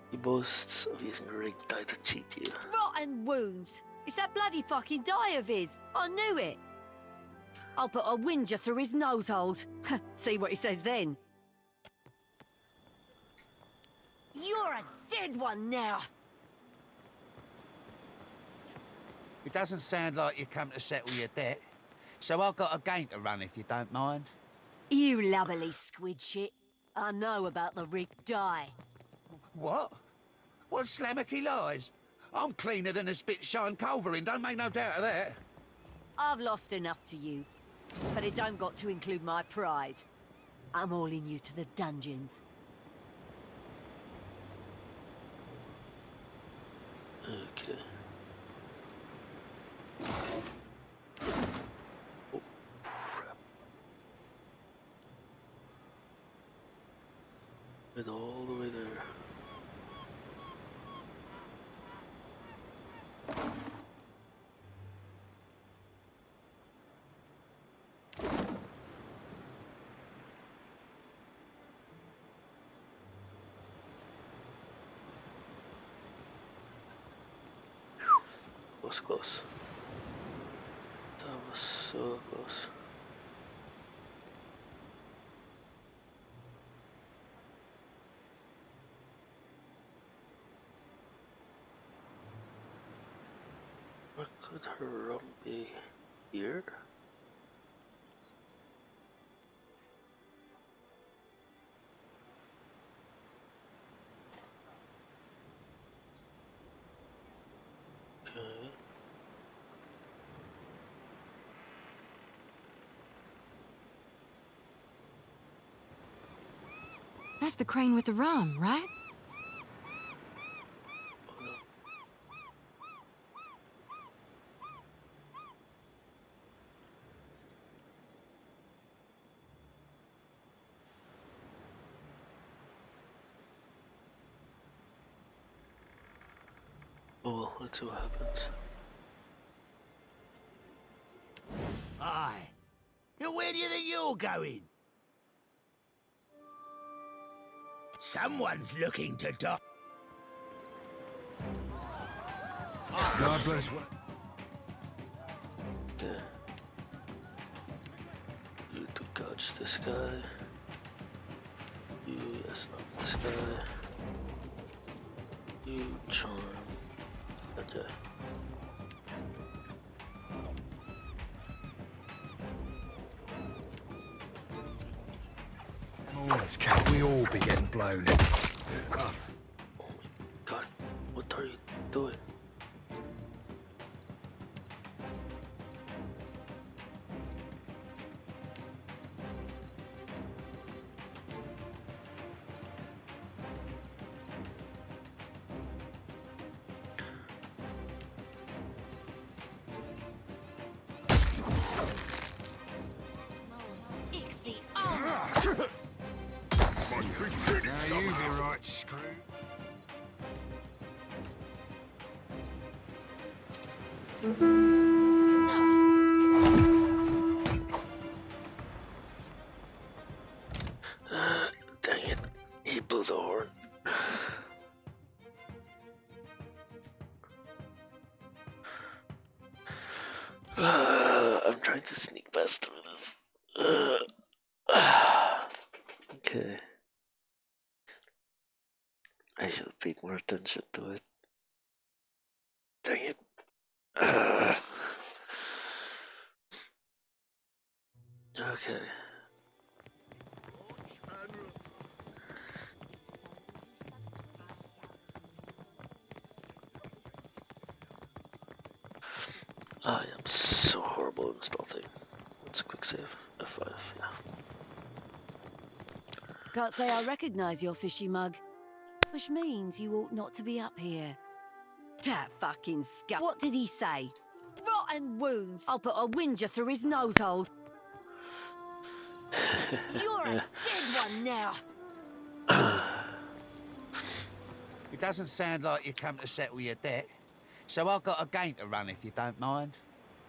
He boasts of using rigged dye to cheat you. Rotten wounds. It's that bloody fucking dye of his. I knew it. I'll put a whinger through his nose holes. See what he says then. You're a dead one now. It doesn't sound like you come to settle your debt. So I've got a game to run if you don't mind. You lovely squid shit. I know about the rigged dye. What? What slammocky lies? I'm cleaner than a spit-shine culverin, don't make no doubt of that. I've lost enough to you, but it don't got to include my pride. I'm hauling you to the dungeons. Okay. Oh, crap. Went all the way there. Was close. That was so close. Where could her rum be? Here? Okay. That's the crane with the rum, right? Oh well, let's see what happens. Aye. Now where do you think you're going? Someone's looking to die. God bless. Okay. You to catch this guy. You, yes, not this guy. You charm. Okay. Let's can't we all be getting blown? Oh my god, what are you doing? Now you be right, screw. Dang it, he blew the horn. I'm trying to sneak past through this. Okay. I should have paid more attention to it. Dang it. Okay. I am so horrible at stealthing. Let's quick save. F5, yeah. Can't say I recognise your fishy mug. Which means you ought not to be up here. That fucking scut. What did he say? Rotten wounds. I'll put a whinger through his nose hole. You're a dead one now. It doesn't sound like you come to settle your debt. So I've got a game to run if you don't mind.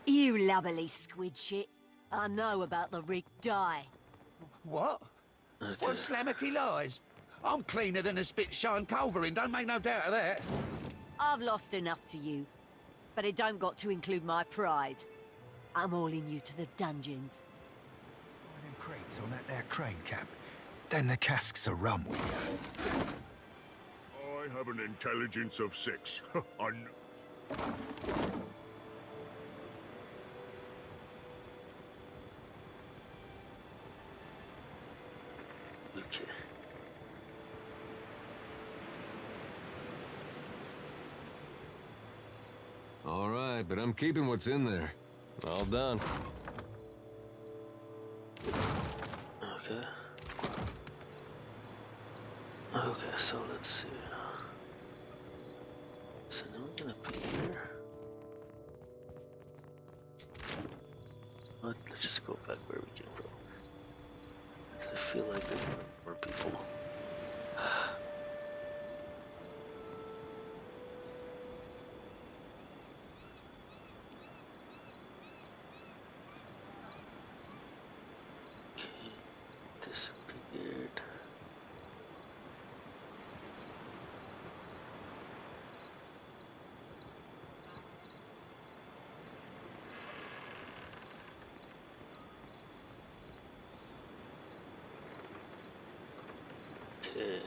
You lovely squid shit. I know about the rigged die. What? What slammocky lies? I'm cleaner than a spit-shine culverin, don't make no doubt of that. I've lost enough to you, but it don't got to include my pride. I'm hauling you to the dungeons. Them crates on that there crane camp. Then the casks of rum we got. I have an intelligence of 6. Okay. All right, but I'm keeping what's in there. All done. Okay. Okay, so let's see. So now we're gonna be here. Let's just go back where we came from. I feel like there are more people. Okay, disappeared. Okay,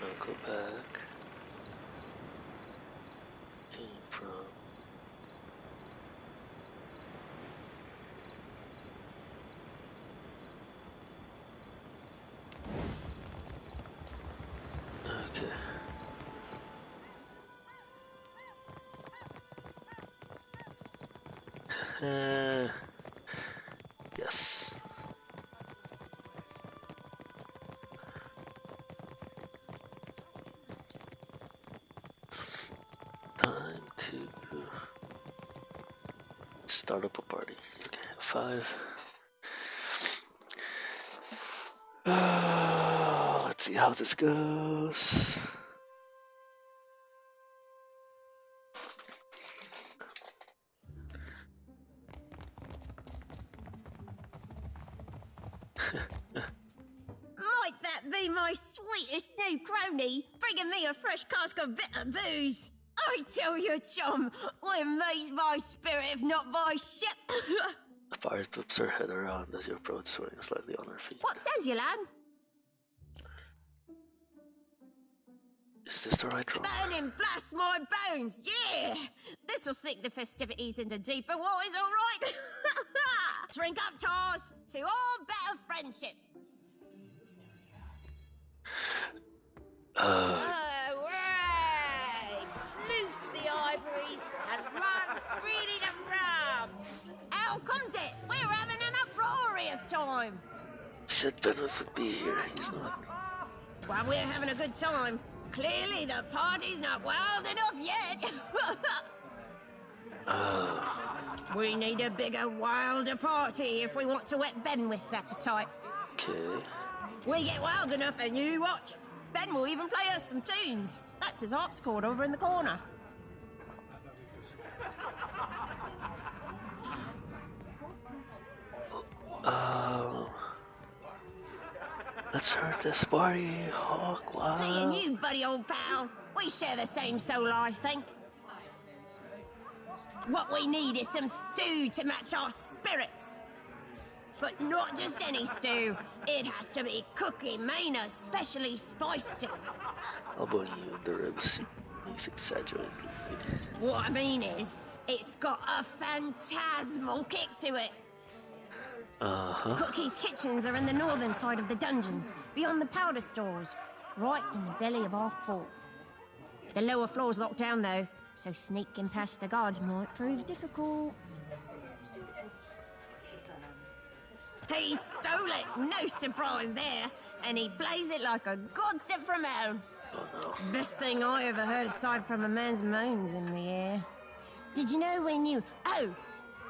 I'll go back. Came from. Okay. Yes. Time to start up a party. Okay, 5. Let's see how this goes. Might that be my sweetest new crony, bringing me a fresh cask of bitter booze? I tell you, chum, what amazed my spirit if not my ship? The fire flips her head around as you approach, swinging slightly on her feet. What says you, lad? Is this the right road? Burning blast my bones, yeah! This'll sink the festivities into deeper waters, all right? Drink up, Tars, to all better friendship. Away! Sluice the ivories and run freely to rum! How comes it? We're having an uproarious time. Said Benwith would be here. He's not. Well, we're having a good time. Clearly the party's not wild enough yet. We need a bigger, wilder party if we want to whet Benwith's appetite. Okay. We get wild enough and you watch. Ben will even play us some tunes. That's his harpsichord over in the corner. Let's start this party, Hawk. Wow. Me and you, buddy old pal. We share the same soul, I think. What we need is some stew to match our spirits. But not just any stew. It has to be Cookie Maynard's specially spiced stew. I'll bone you in the ribs. He's exaggerated. What I mean is, it's got a phantasmal kick to it. Cookie's kitchens are in the northern side of the dungeons, beyond the powder stores, right in the belly of our fort. The lower floor's locked down, though, so sneaking past the guards might prove difficult. He stole it, no surprise there, and he plays it like a god sent from hell. Best thing I ever heard aside from a man's moans in the air. Did you know when you... Oh,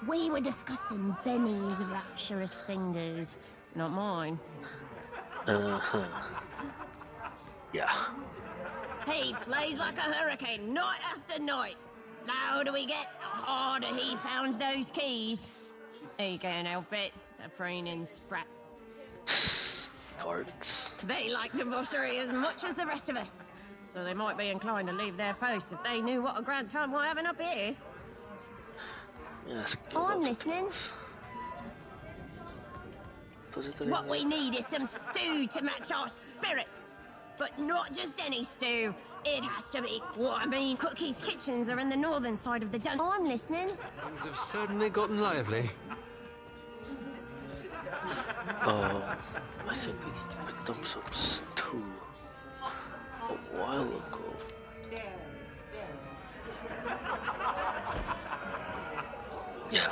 we were discussing Benny's rapturous fingers, not mine. Yeah. He plays like a hurricane night after night. The older we get, the harder he pounds those keys. He can't help it, the preening sprat. Guards. They like debauchery as much as the rest of us. So they might be inclined to leave their posts if they knew what a grand time we're having up here. Yes. I'm listening. What we need is some stew to match our spirits. But not just any stew. It has to be what I mean. Cookie's kitchens are in the northern side of the dungeon. Oh, I'm listening. Things have certainly gotten lively. I think we picked up some stew a while ago. Yeah,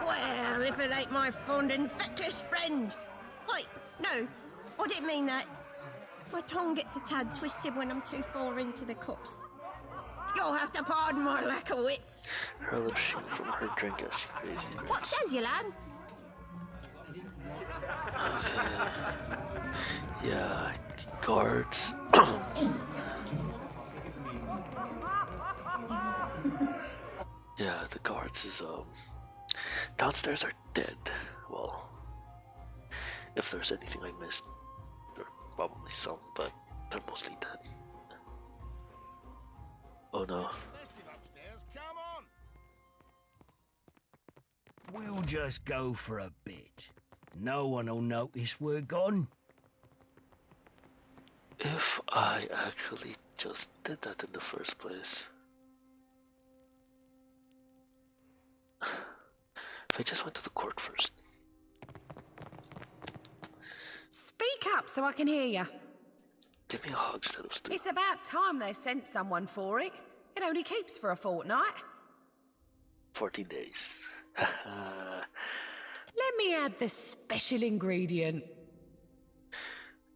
Well, if it ain't my fond and feckless friend. Wait, no, I didn't mean that. My tongue gets a tad twisted when I'm too far into the cups. You'll have to pardon my lack of wits. her lips sheen from her drink as she crazy. What says you, lad? Okay. Yeah, guards. Yeah, the guards is downstairs are dead. Well, if there's anything I missed, there are probably some, but they're mostly dead. Oh no. We'll just go for a bit. No one'll notice we're gone. If I actually just did that in the first place. If I just went to the court first. Speak up so I can hear you. Give me a hug instead of stew. It's about time they sent someone for it. It only keeps for a fortnight. 14 days. Let me add the special ingredient.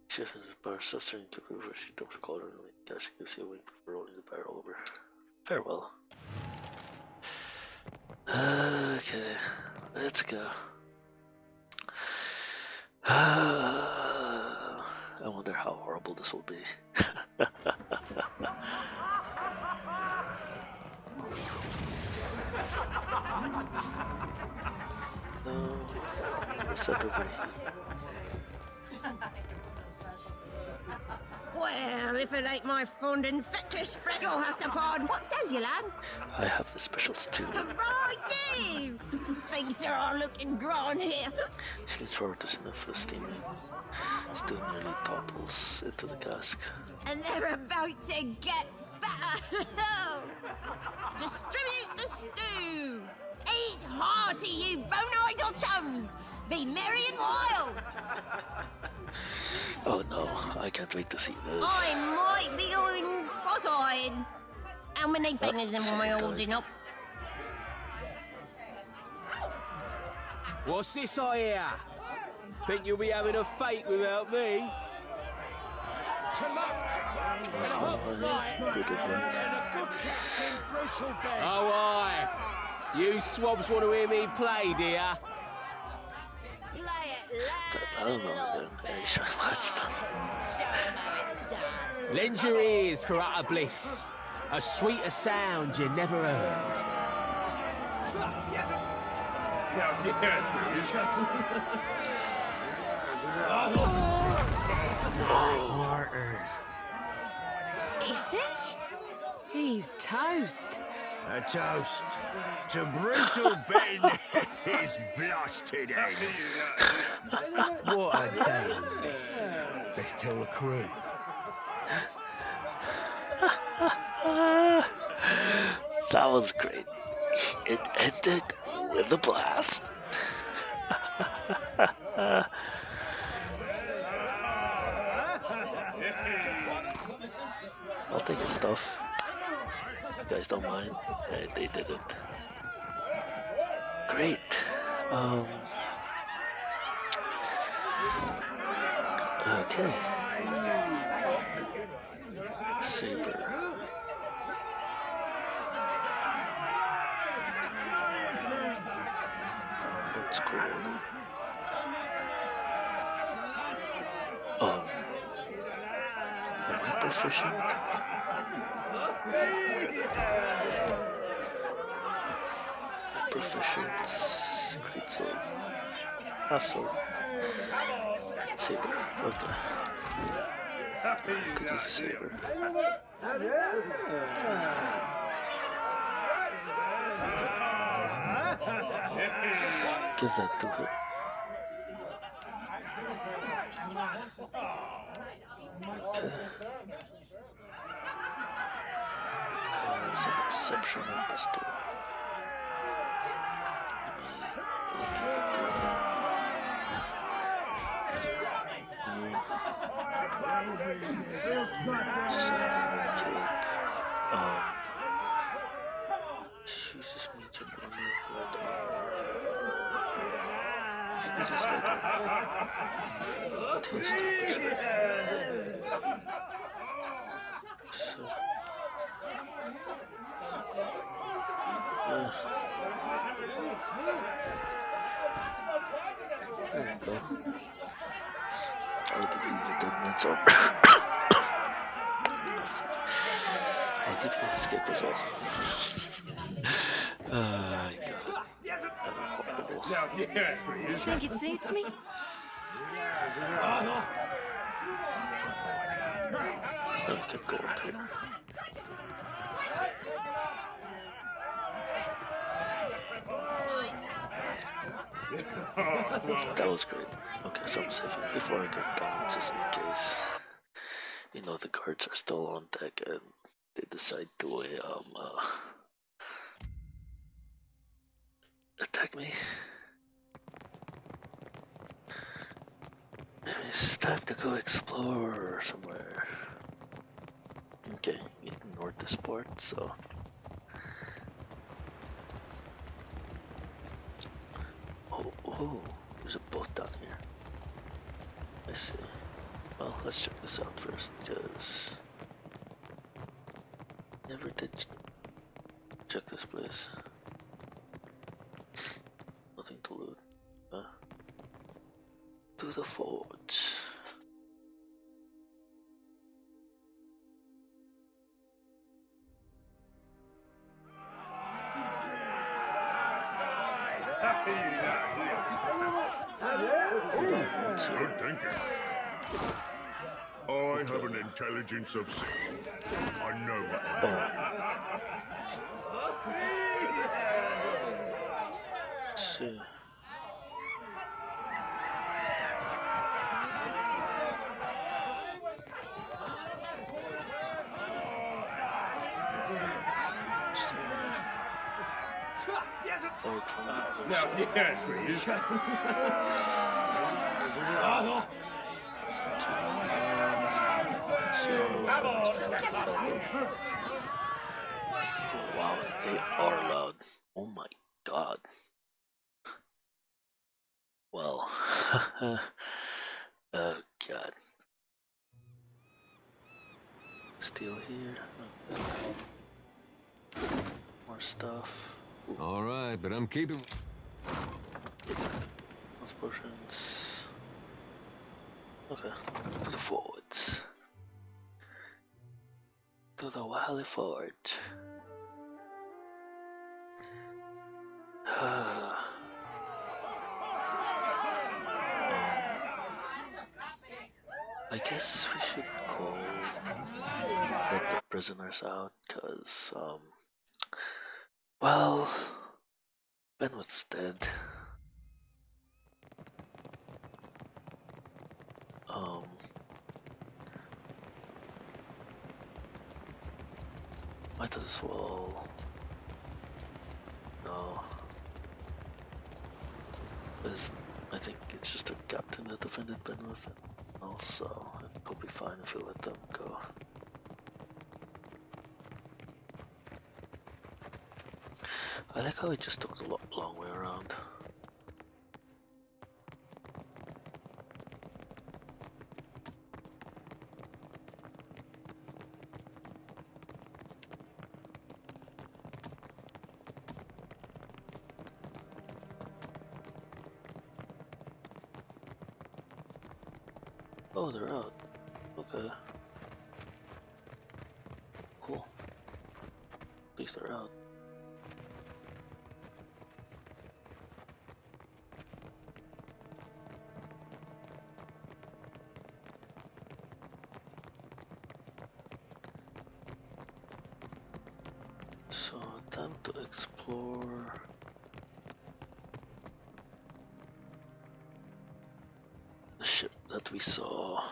She has a bar suffering quickly before she dumps a cauldron and she gives you a wink for rolling the barrel over. Farewell. Okay, let's go. I wonder how horrible this will be. No, what's up, everybody? Well, if it ain't my fond and feckless friend, you'll have to pardon. What says you, lad? I have the special stew. Hurrah, you! Things are all looking grand here. She leans forward to sniff the steaming. Stew nearly topples into the cask. And they're about to get better. Distribute the stew. Eat hearty, you bone-eyed old chums. Be merry and wild. Oh no, I can't wait to see this. I might be going cross-eyed. How many fingers am I holding up? What's this I hear? Think you'll be having a fate without me? To luck! And a hot fight! And a good captain, brutal bed! Oh, aye! You swabs want to hear me play, dear? I don't know, show him how it's done. Lend your ears for utter bliss. A sweeter sound you never heard. Is he? He's toast. A toast to brutal Ben his blasted head. What a day. Let's tell the crew. That was great. It ended with a blast. I'll take your stuff. You guys don't mind? They didn't. Great. Okay. Saber. That's cool. Am I proficient? proficient. Great sword. Half sword. Saber. Okay. Could use a saber. Give that to him. Okay. There's an exceptional pistol. Just anything like cape. Jesus, me jumping on the right arm. Just like to establish it. So. There you go. I'll give you the Deadlight sword. I'll give you the escape as well. God. You think it suits me? Okay, go up here. That was great. Okay, so I'm saving before I go down, just in case. You know, the guards are still on deck and they decide to attack me. Maybe it's time to go explore somewhere. Okay, we ignored this part, so. Oh, there's a boat down here. I see. Well, let's check this out first, because never did check this place. Nothing to loot. To the forge. Good thinking. I have an intelligence of 6. I know what I'm doing. See. Wow, they are loud. Oh my god. Well, oh god. Steel here. More stuff. All right, but I'm keeping. Those potions. Okay, to the forwards. To the Wily Forge. I guess we should go let the prisoners out, cause well, Benwick's dead. Might as well. No. I think it's just a captain that defended Benwick. Also, I think it'll be fine if we let them go. I like how it just took the long way around. Oh, they're out. Okay. Cool. At least they're out. So, time to explore. The ship that we saw.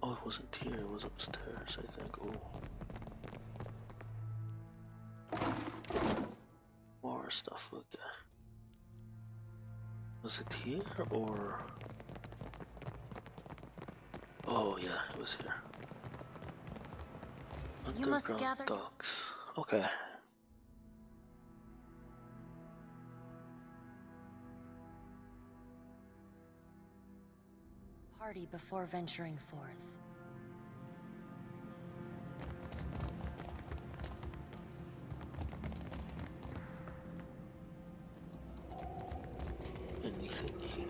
Oh, it wasn't here, it was upstairs, I think. Oh. More stuff, okay. Was it here or? Oh yeah, it was here. You must Underground gather. docks. Okay. Party before venturing forth. Anything here?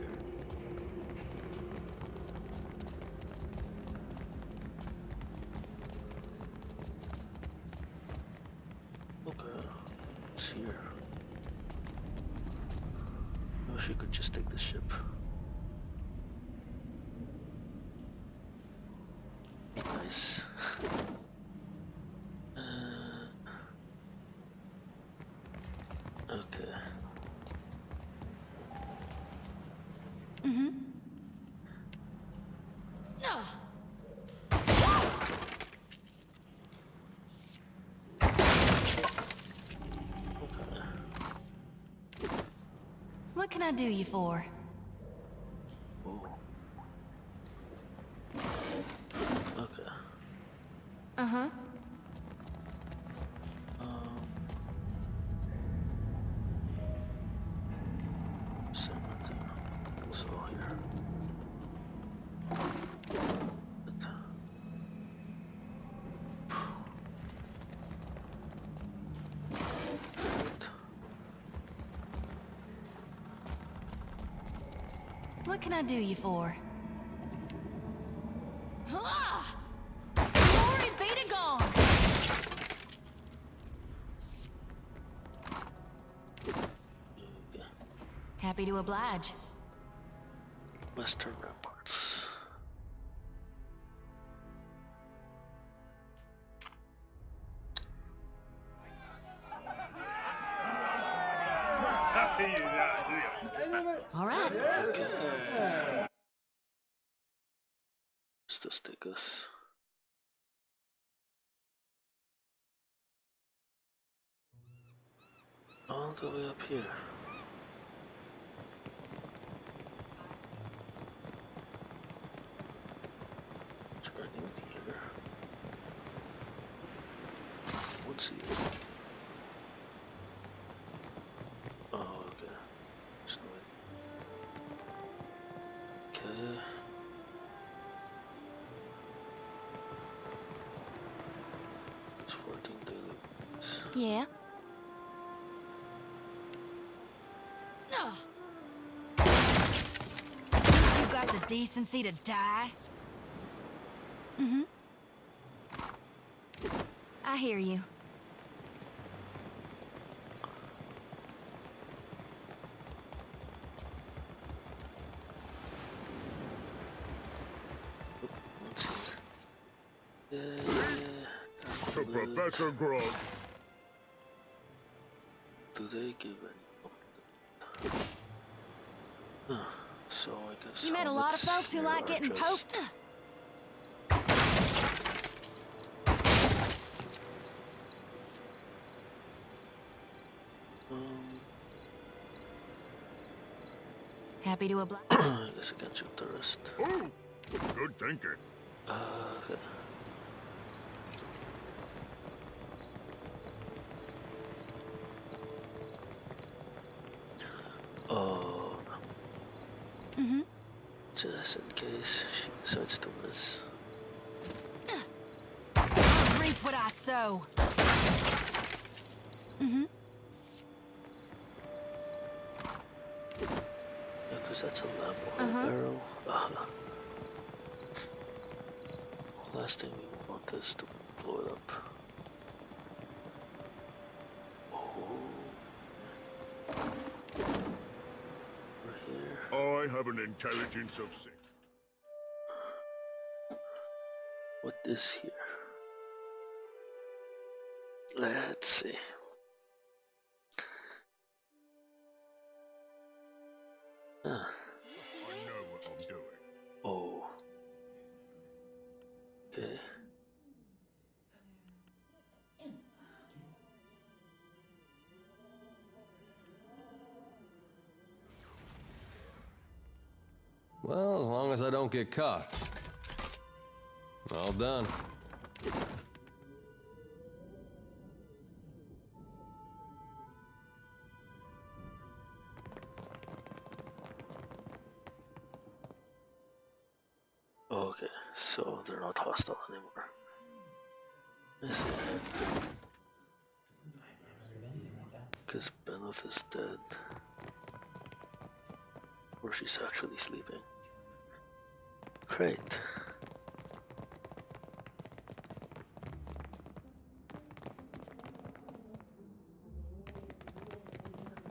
Okay, it's here. I wish we could just take the ship. Nice. Okay. Mm-hmm. What can I do you for? Okay. Uh-huh. Same thing. So here. What can I do you for? Ah! Glory be to God! Happy to oblige. Western ramparts. All right. Where's this take us? All the way up here. Turning here. What's here? Oh, okay. There's no way. Okay. It's 14 daily weeks. Yeah. You got the decency to die? Mm-hmm. I hear you. To Professor Grog. Do they give any? So I guess. You met a lot of folks who like getting poked. Happy to oblige. I guess I can shoot the rest. Oh, good thinking. Okay. Oh. Mm-hmm. Just in case she decides to miss. I'll reap what I sow. Mm-hmm. Yeah, because that's a lamp or a barrel. Last thing we want is to blow it up. I have an intelligence of 6. What is here? Let's see. Huh. I know what I'm doing. Oh. Okay. Well, as long as I don't get caught. All done. Okay, so they're not hostile anymore. I see. Because Benoth is dead. Or she's actually sleeping. Great.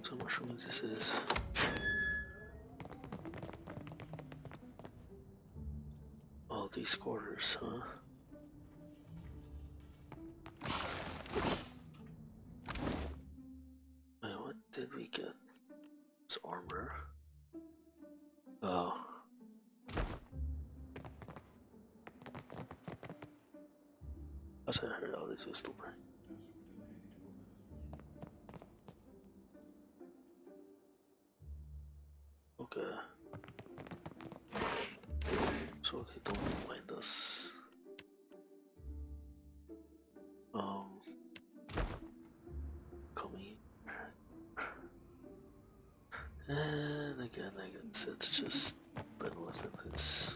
So I'm assuming this is all these quarters, huh? Wait, what did we get? It's armor. Oh. As I heard, all these was still burning. Okay. So they don't mind us. Coming. And again, I guess it's just Bedwars and it's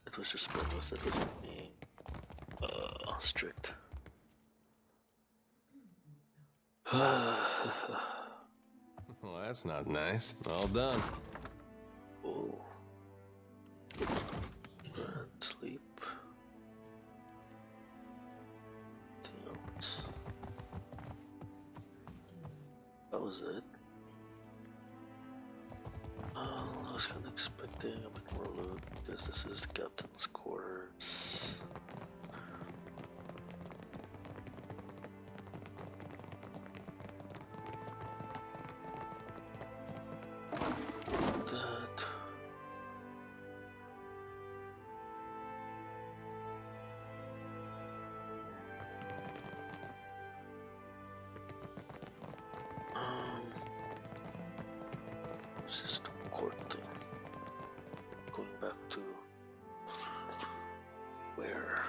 it was just Bedwars that was being strict. Well, that's not nice. All done. Oh. Sleep. That was it. I was kind of expecting a bit more loot because this is the captain's quarters. That. It's just a court thing. Going back to where?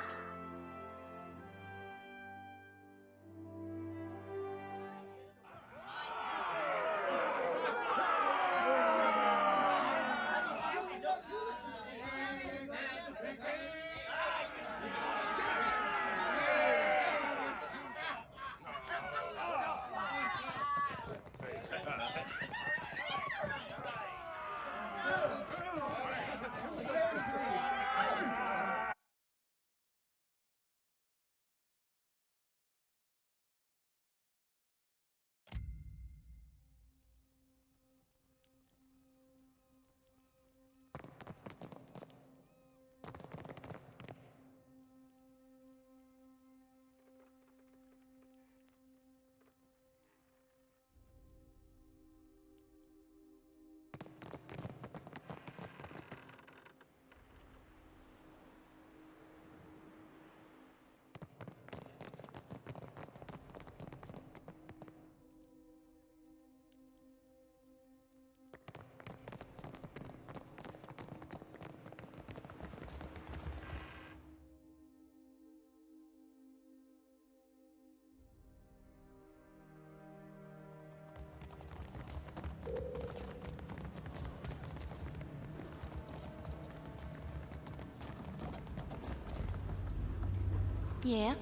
Yeah?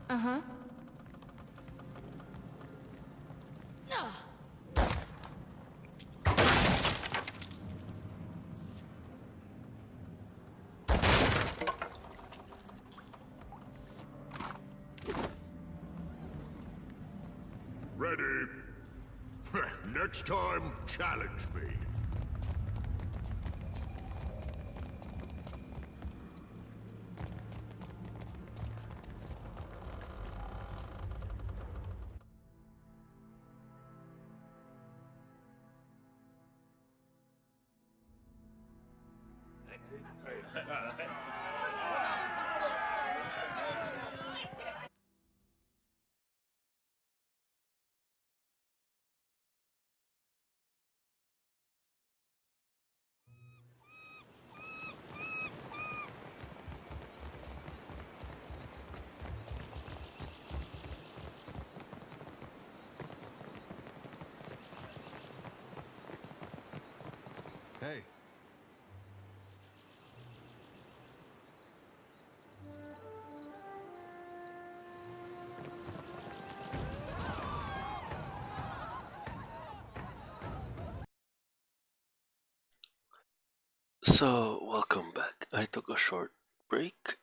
Uh-huh. Ready? Next time, challenge me. Hey. So, welcome back. I took a short break.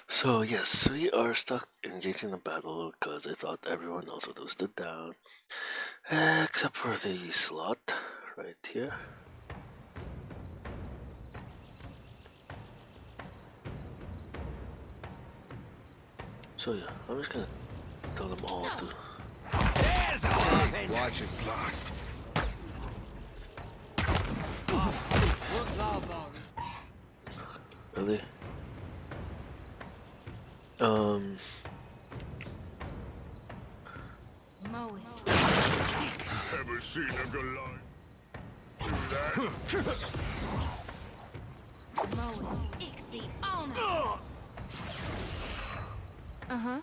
So yes, we are stuck engaging the battle because I thought everyone else would have stood down, except for the slot right here. So yeah, I'm just gonna tell them all to. Watch it blast. Really? Mow it. Ever seen a Goliath do that? Mow it. Ixie on it. Uh-huh.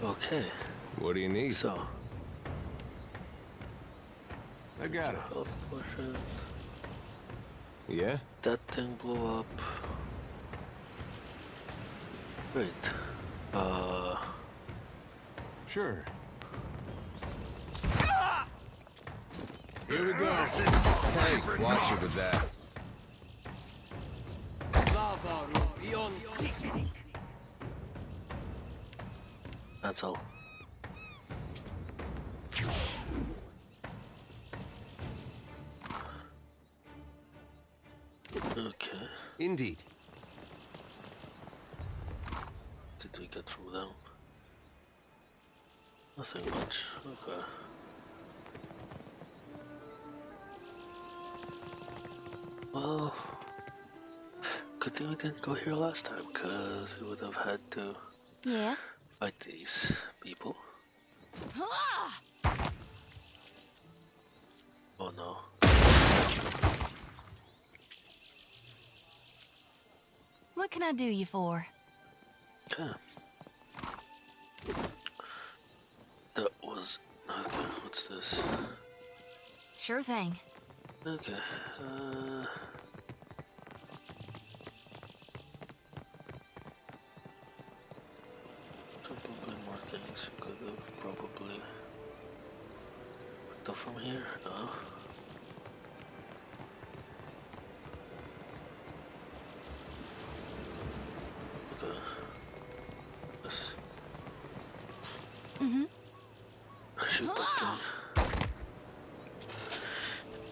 Okay. What do you need? So. I got it. Health potion. Yeah? That thing blew up. Wait. Sure. Here we go. Hey, watch it with that. Beyond That's all. Okay. Indeed. Did we get from them? Nothing much. Okay. Well, good thing we didn't go here last time, because we would have had to fight these people. Oh no. What can I do you for? Okay. That was... Okay, what's this? Sure thing. Okay, probably more things we could have probably picked up from here, no? Okay. Yes. Shoot that thing.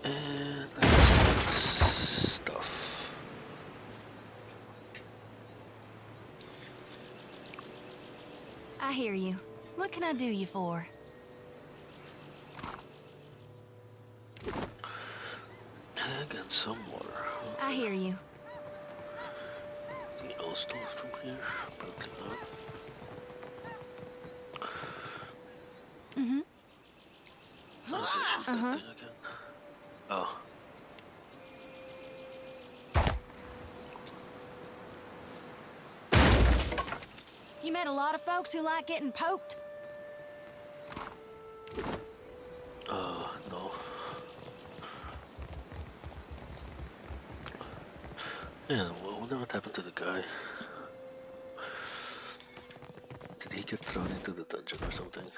And that's stuff. I hear you. What can I do you for? Can I get some water? I hear you. The old stuff from here. Broken up. Okay, shoot that thing again. Oh. You met a lot of folks who like getting poked? No. Yeah, well, I wonder what happened to the guy. Did he get thrown into the dungeon or something?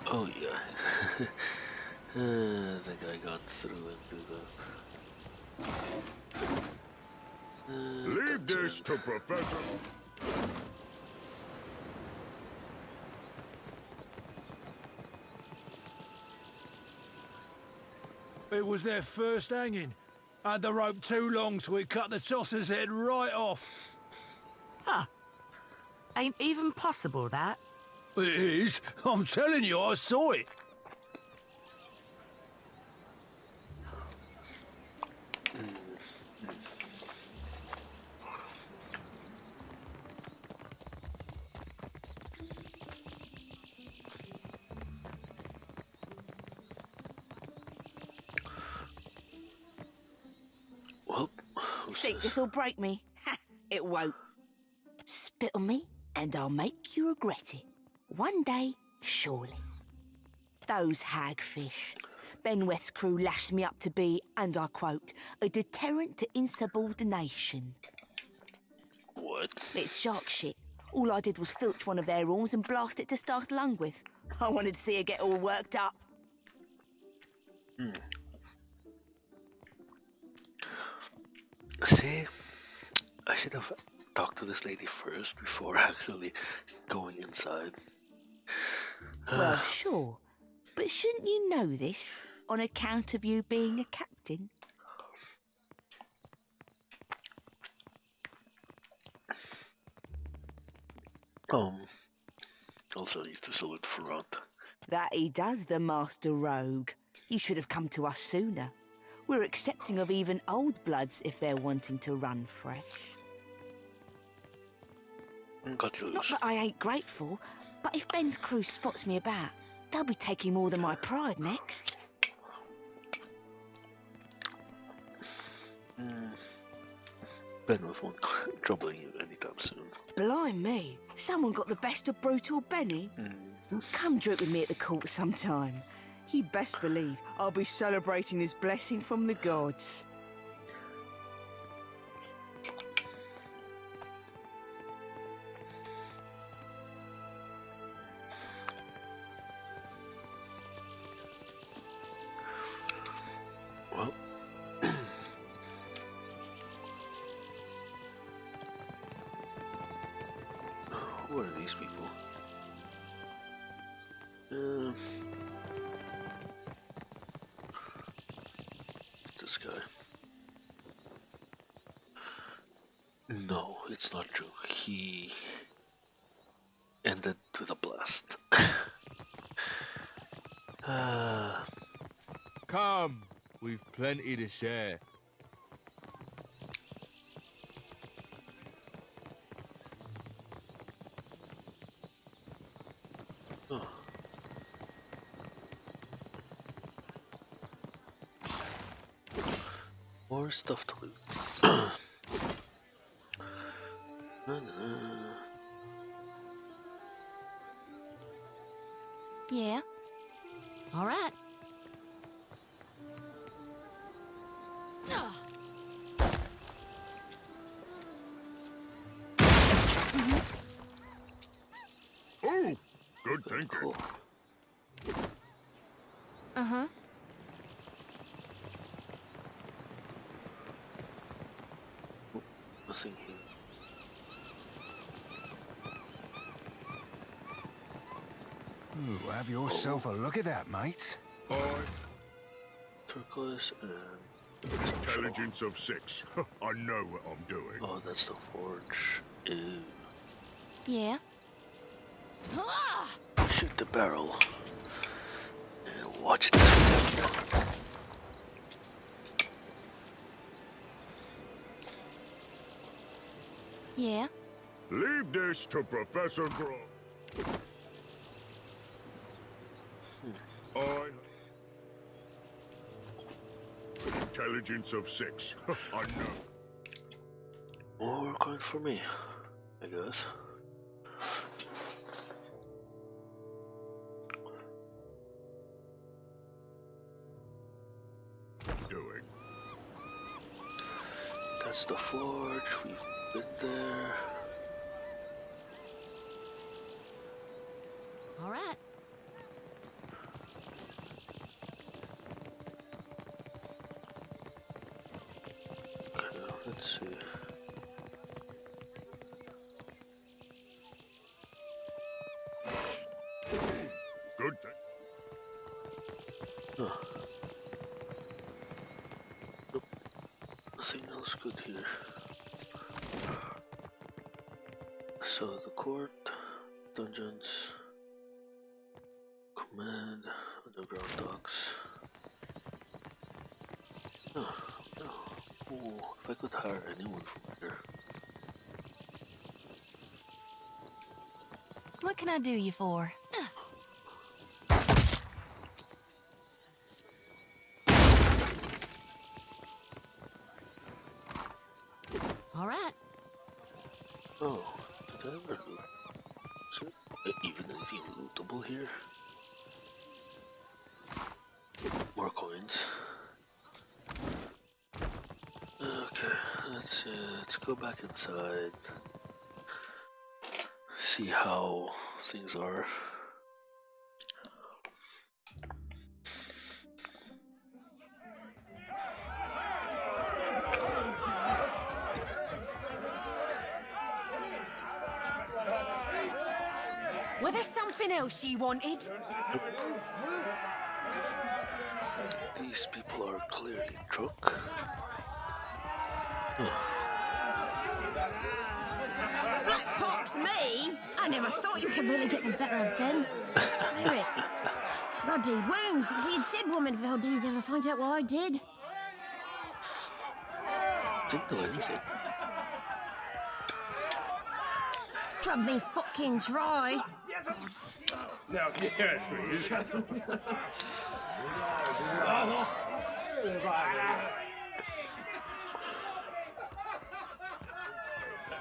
Oh yeah. I think I got through into the. Leave this to Professor. It was their first hanging. Had the rope too long, so we cut the tosser's head right off. Huh. Ain't even possible, that. It is. I'm telling you, I saw it. Well, Think this'll break me? Ha! It won't. Spit on me, and I'll make you regret it. One day, surely. Those hagfish. Benweth's crew lashed me up to be, and I quote, a deterrent to insubordination. What? It's shark shit. All I did was filch one of their horns and blast it to start a lung with. I wanted to see her get all worked up. See, I should have talked to this lady first before actually going inside. Well, sure. But shouldn't you know this on account of you being a captain? Also needs to salute front. That he does, the master rogue. You should have come to us sooner. We're accepting of even old bloods if they're wanting to run fresh. Not that I ain't grateful, but if Ben's crew spots me about, they'll be taking more than my pride next. Benweth won't trouble you anytime soon. Blind me, someone got the best of brutal Benny. Come drink with me at the court sometime. You'd best believe I'll be celebrating his blessing from the gods. Well, who are these people? This guy. No, it's not true. He ended with a blast. Come, we've plenty to share. Oh. More stuff to loot. Yeah. All right. Oh, good thinking. Uh-huh. Nothing here. Ooh, have yourself a look at that, mate. Turquoise and Intelligence of 6. I know what I'm doing. oh, that's the forge. Ew. Yeah. Shoot the barrel and watch it. Yeah. Leave this to Professor Grog. Intelligence of 6. I know. More coin for me, I guess. Doing. That's the forge. We've been there. All right. Let's see. Good thing. Oh. Nope. Nothing else good here. So the court, dungeons, command, underground docks. Oh, no. Ooh, if I could hire anyone from here. What can I do you for? All right. Oh, did I ever loot? Is there even anything lootable here? More coins. Okay, let's go back inside. See how things are. Was there something else you wanted? These people are clearly drunk. Black pox me? I never thought you could really get the better of Ben. I swear it. Bloody wounds. I'd be a dead woman if Valdez ever find out what I did. Didn't do anything. Drug me fucking dry. Now, yes, please.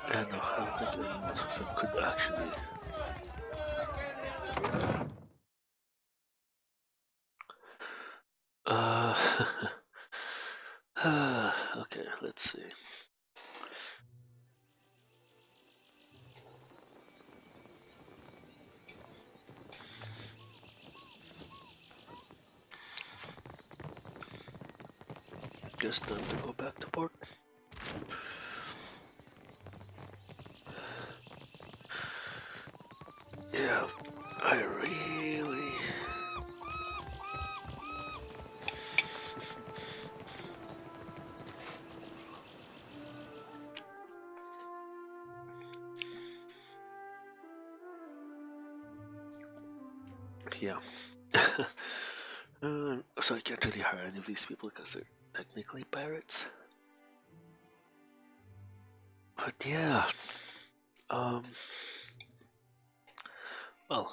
And I don't think anyone of them could actually. Okay, let's see. Guess time to go back to port. Yeah, I really. Yeah. So I can't really hire any of these people because they're technically pirates. But yeah. Well.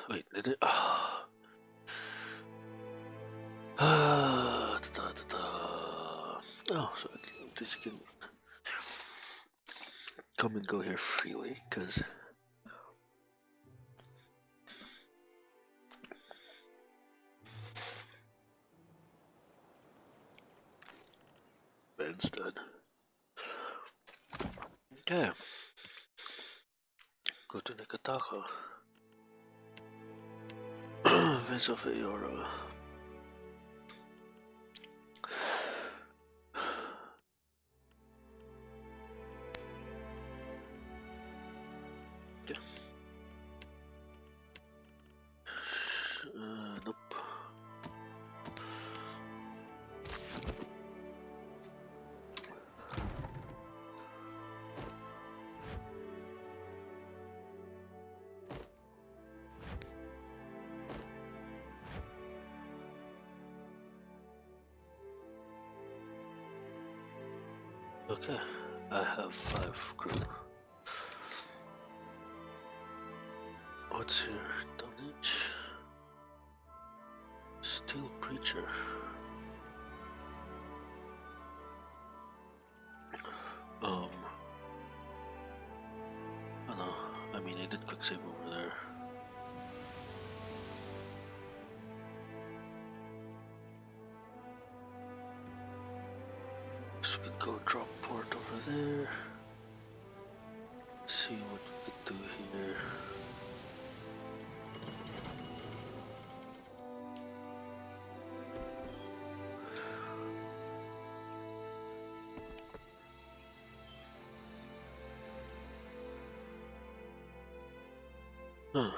Wait, did it? Oh, so this can come and go here freely, because Ben's dead. Okay. Go to Nekataka. Vince of Eora. Yeah. Nope. Okay, I have 5 crew. What's your tonnage? Steel Preacher. I know. I mean, I did quick save over there. guess we could go drop port over there. See what we could do here. Huh.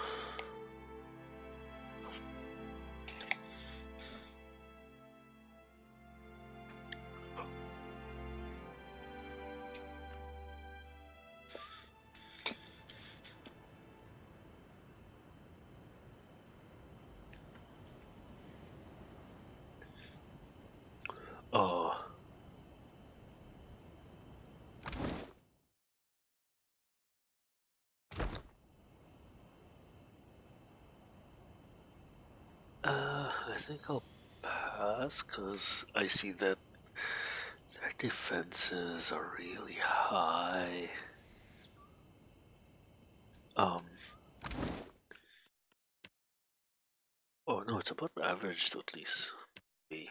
Oh. I think I'll pass because I see that their defenses are really high. Oh no, it's about average to at least be.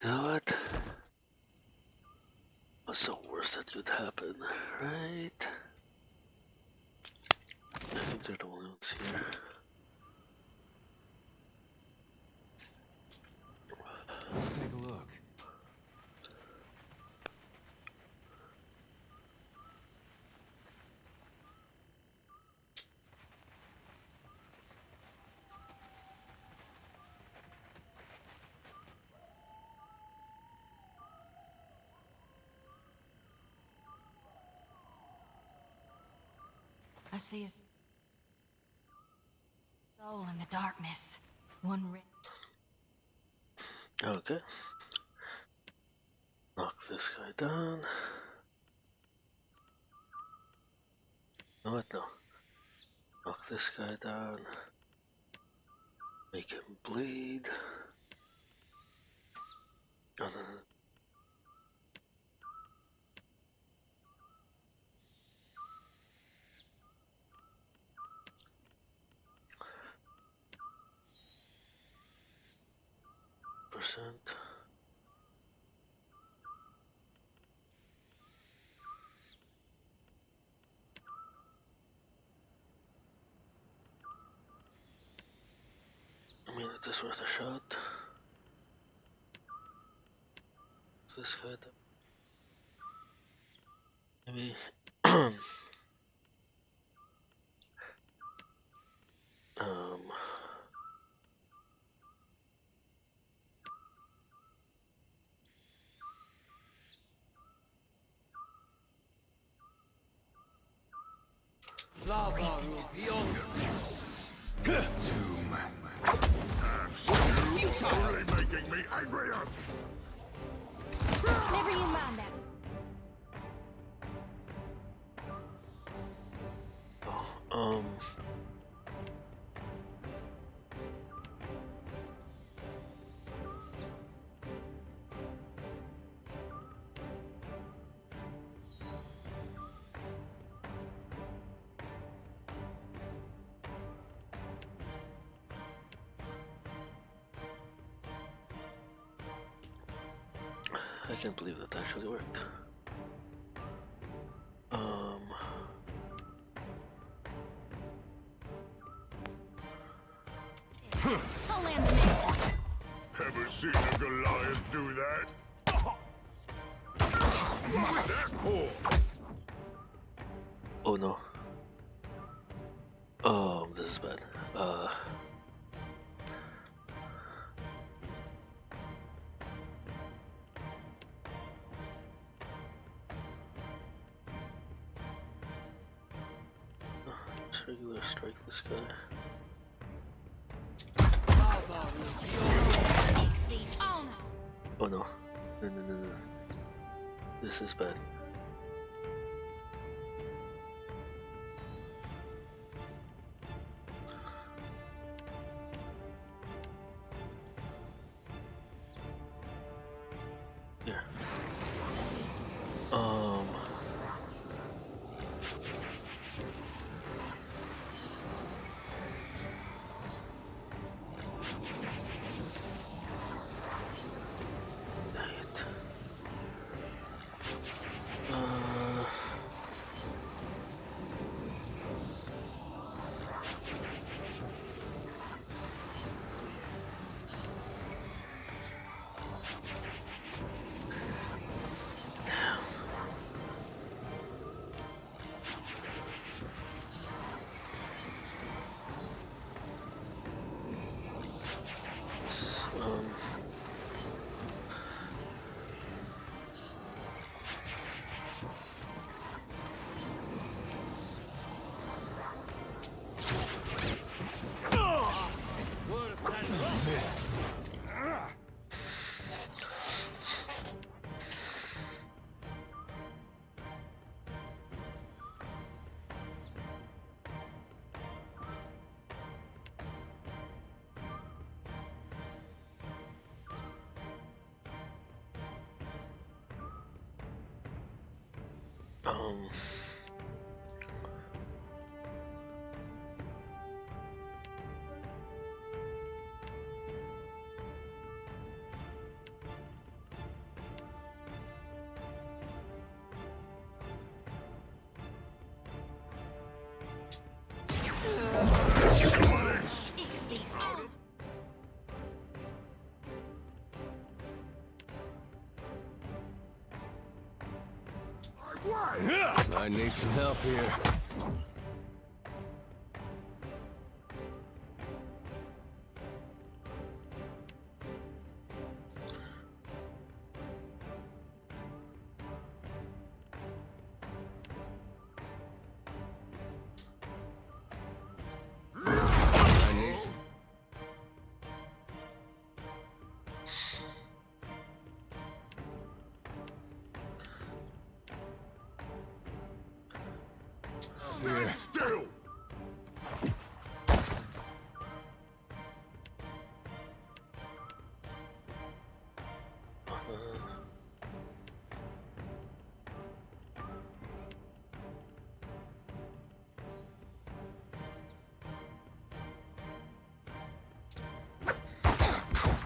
You know what? What's the worst that could happen, right? I think they're the only ones here. Let's take a look. I see his soul in the darkness. One ring. Okay. Knock this guy down. No, what? No. Knock this guy down. Make him bleed. Oh, no. Percent. I mean, it is worth a shot. This guy down. Maybe. Lava will be on Tomb. You're totally making me angrier. Never you mind that. I can't believe that actually worked. I'll land the next one. Ever seen a Goliath do that? What's that for? Oh no. This is bad. Just regular strike this guy. Oh no. No. This is bad. Here. Dang it. I need some help here. I need some... Here. Still.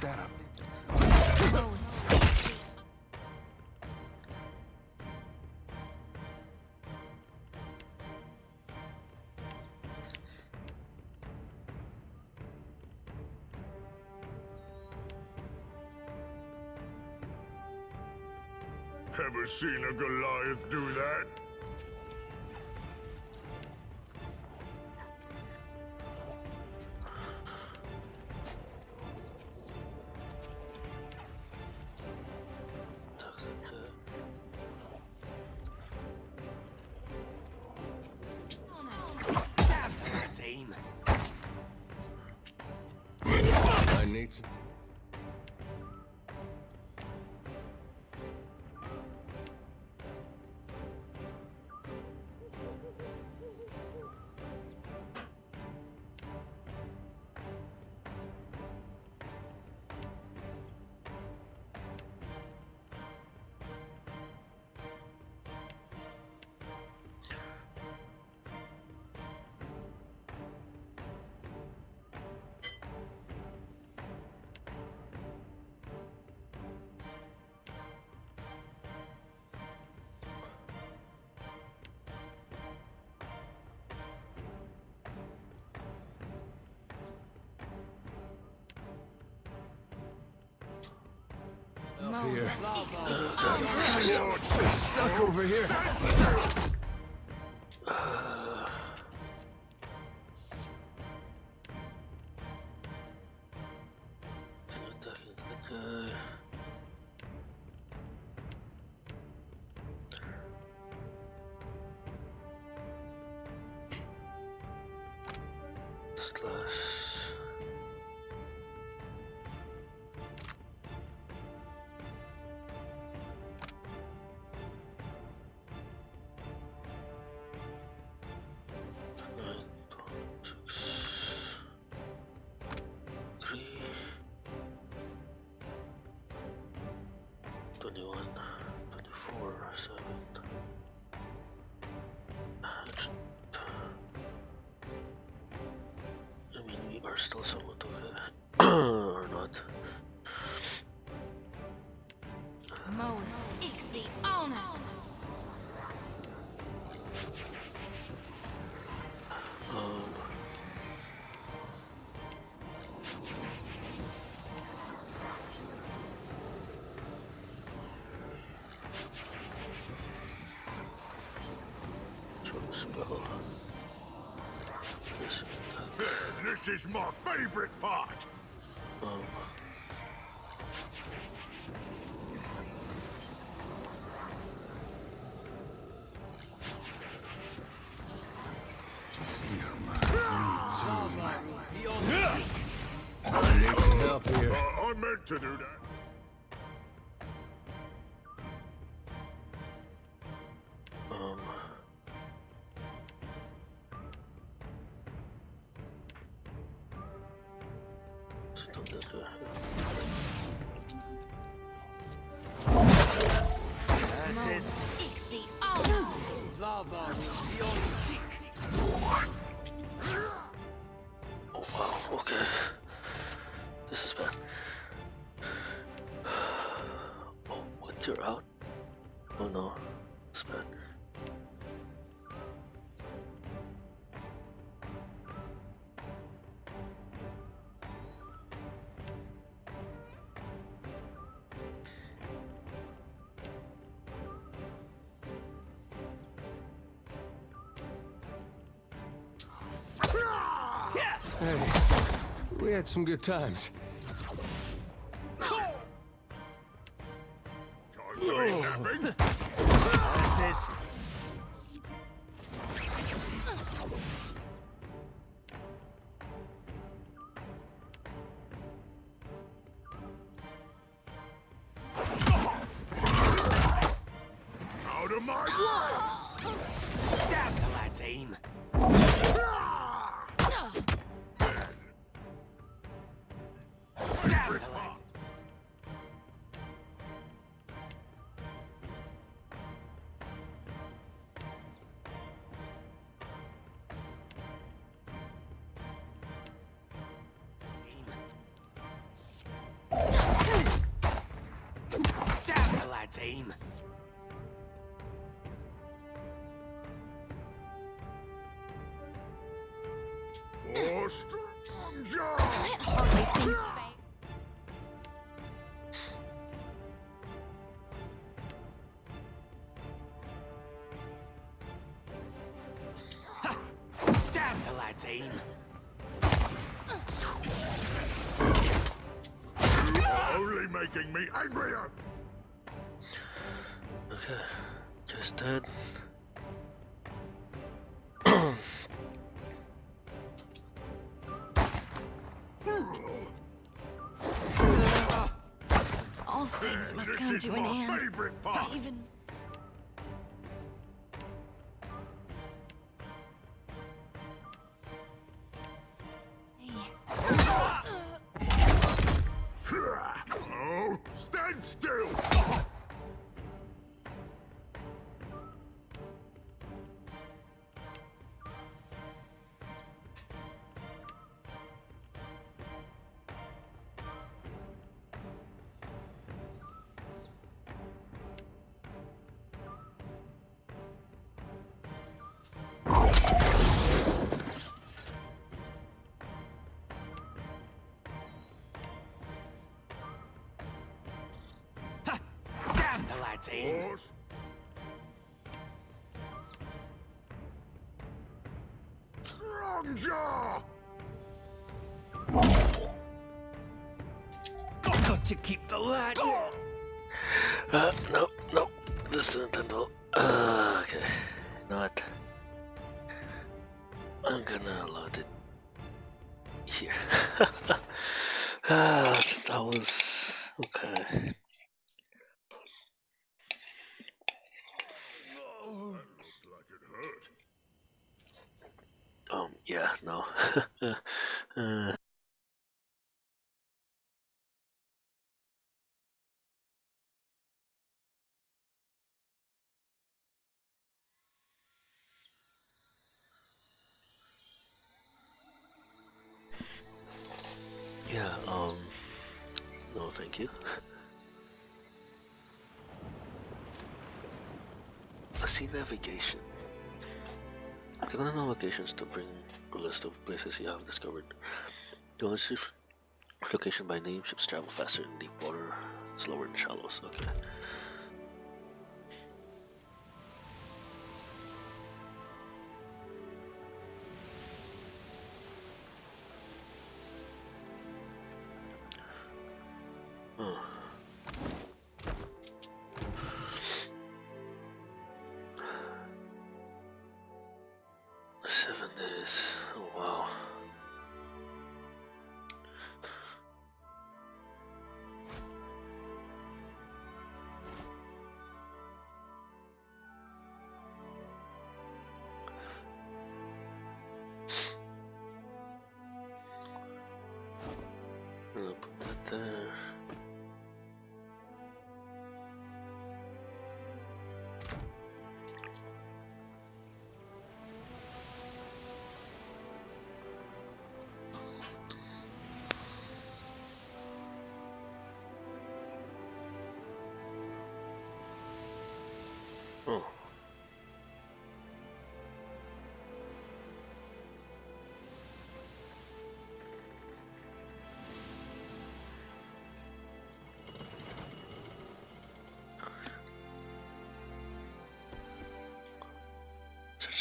That up. Ever seen a Goliath do that? Team. I need some... Up here. Stuck over here. Still somewhat okay. Or not. hold on. This is my favorite part. I need some help here. I meant to do that. Says Ixie. lava beyond Oh wow, okay. This is bad. Oh, what, you're out? Oh no, it's bad. Hey, we had some good times. Time to eat napping. says Out of my way! damn the lad's aim. Damn the lad's damn the lad's aim. For strong jaw! That hardly seems fair. Damn the lad's aim. You are only making me angrier! Okay, just dead. All things must This come is to an my end. favorite part! Even Oh, stand still! Damn the lad's aim. Horse. Strong jaw! Got to keep the lad. No, no, this is Nintendo. Okay, not. I'm gonna load it here. That was okay. Yeah, no. Yeah, no, thank you. I see navigation. Click on the locations to bring a list of places you have discovered. Don't receive location by name. Ships travel faster in deep water, slower in shallows. Okay.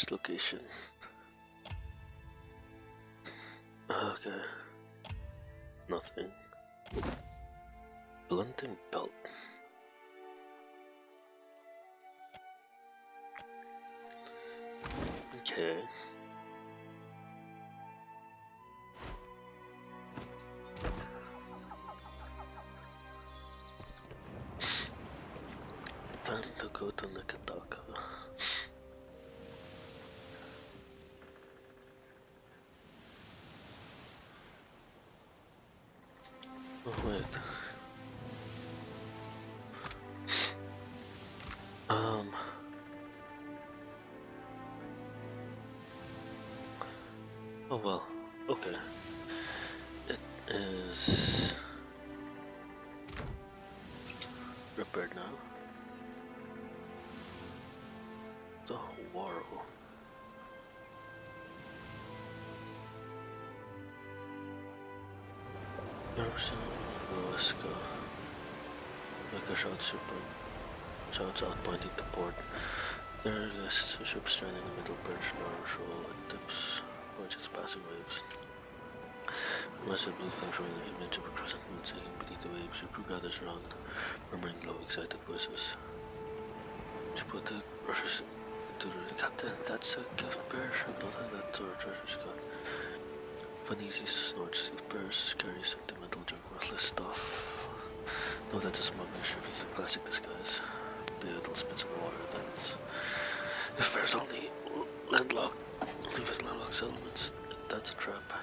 Next location. Okay. Nothing. Blunting belt. Okay. Time to go to Nakataka. Oh wait. Oh well. Okay. It is repaired now. The Waro. Garrison Alaska. Like a shouts out pointing to port. There lists a ship stranded in the middle perched on our shoal at tips, which its passing waves. Massive blue flag showing the image of a crescent moon sinking beneath the waves. Your crew gathers around, murmuring low, excited voices. She put the rushes into the captain. That's a gift bear. Not how that our treasure's got. Fanisi snorts. Gift bears carry sentimental junk, worthless stuff. No, that's a smuggler ship with a classic disguise. The idle spits of water, that's... If bears only landlocked, leave us landlocked settlements, that's a trap.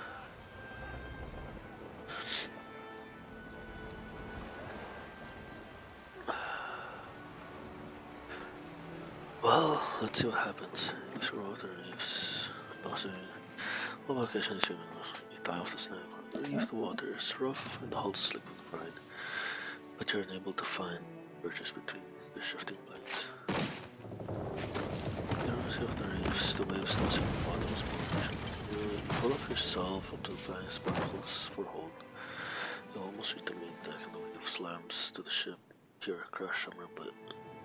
Well, let's see what happens. Use water reefs. Also, well, occasionally swimming, you die off the snag. Leave the water is rough and the hull slick with brine, but you're unable to find bridges between the shifting blades. The erosion of the reefs, the waves still seem the bottom's motivation. You pull up yourself up to the flying sparkles for hold. You almost reach the main deck and the wave slams to the ship. You're a crash somewhere, but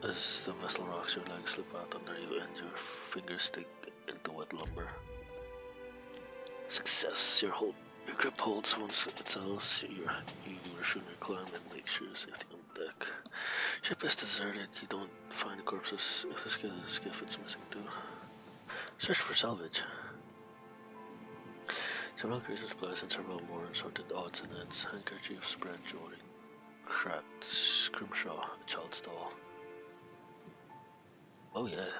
as the vessel rocks, your legs slip out under you and your fingers stick into wet lumber. Success! Your grip holds once it settles. You resume your climb and make sure you're safety on deck. Ship is deserted. You don't find the corpses. If the skiff it's missing too. Search for salvage. Several creatures supplies and several more assorted odds and ends. Handkerchiefs, bread, jewelry, cracked scrimshaw, a child's doll. Oh yeah.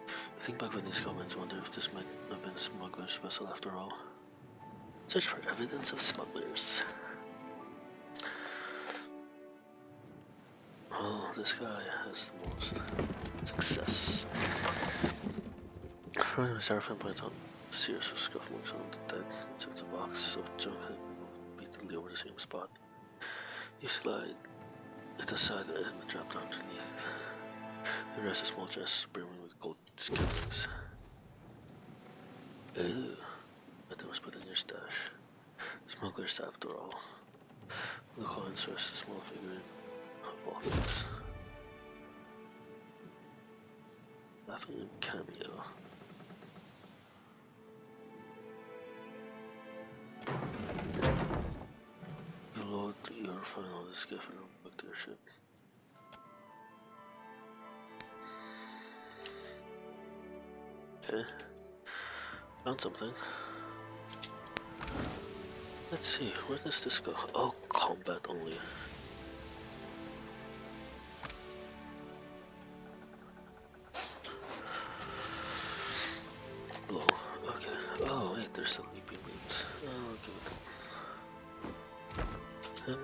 I think back with these comments, wonder if this might have been a smuggler's vessel after all. Search for evidence of smugglers. Oh, this guy has the most success. From the Seraphim points out a series of scuff marks on the deck. It's a box of junk and repeatedly over the same spot. You slide it aside and drop down underneath. The rest is small chests brimming with gold skillings. Ew. That was put in your stash. Smuggler's after all. The coins rest a small figurine of all things. Laughing cameo. You load your final skiff and back to your ship. Okay. Found something. Let's see, where does this go? Oh, combat only. Blow. Okay. Oh, wait, there's some leaping wings. I'll give it to 10.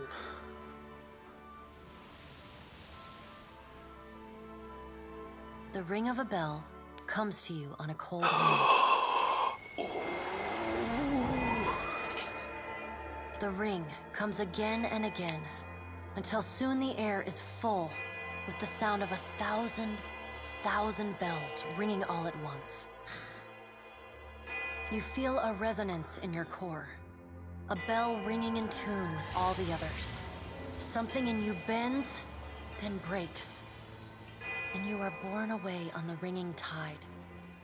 The ring of a bell comes to you on a cold wind. The ring comes again and again, until soon the air is full with the sound of 1,000 bells ringing all at once. You feel a resonance in your core, a bell ringing in tune with all the others. Something in you bends, then breaks, and you are borne away on the ringing tide,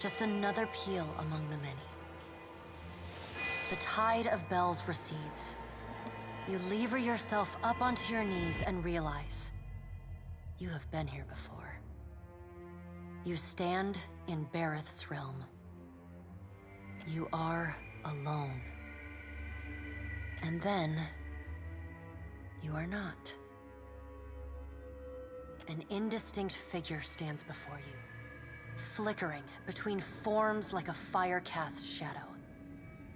just another peal among the many. The tide of bells recedes. You lever yourself up onto your knees and realize you have been here before. You stand in Bareth's realm. You are alone. And then, you are not. An indistinct figure stands before you, flickering between forms like a fire-cast shadow.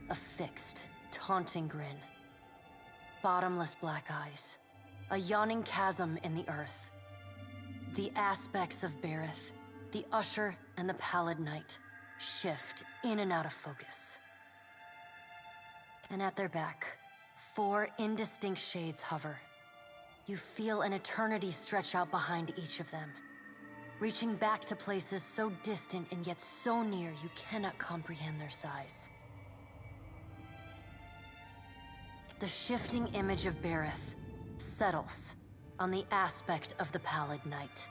A fixed, taunting grin. Bottomless black eyes. A yawning chasm in the earth. The aspects of Bareth, the Usher and the Pallid Knight, shift in and out of focus. And at their back, 4 indistinct shades hover. You feel an eternity stretch out behind each of them, reaching back to places so distant and yet so near you cannot comprehend their size. The shifting image of Bareth settles on the aspect of the Pallid Knight.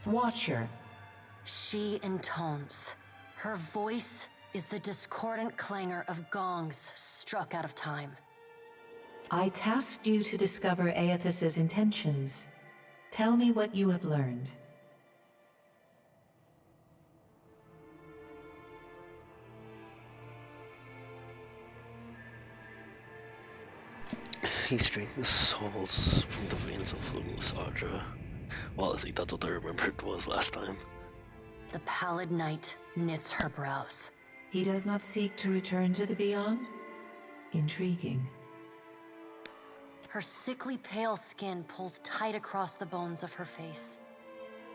Watcher. She intones. Her voice is the discordant clangor of gongs struck out of time. I tasked you to discover Aethys's intentions. Tell me what you have learned. He's draining the souls from the veins of Luminous Audra. Well, I think that's what I remembered was last time. The Pallid Knight knits her brows. He does not seek to return to the Beyond? Intriguing. Her sickly pale skin pulls tight across the bones of her face,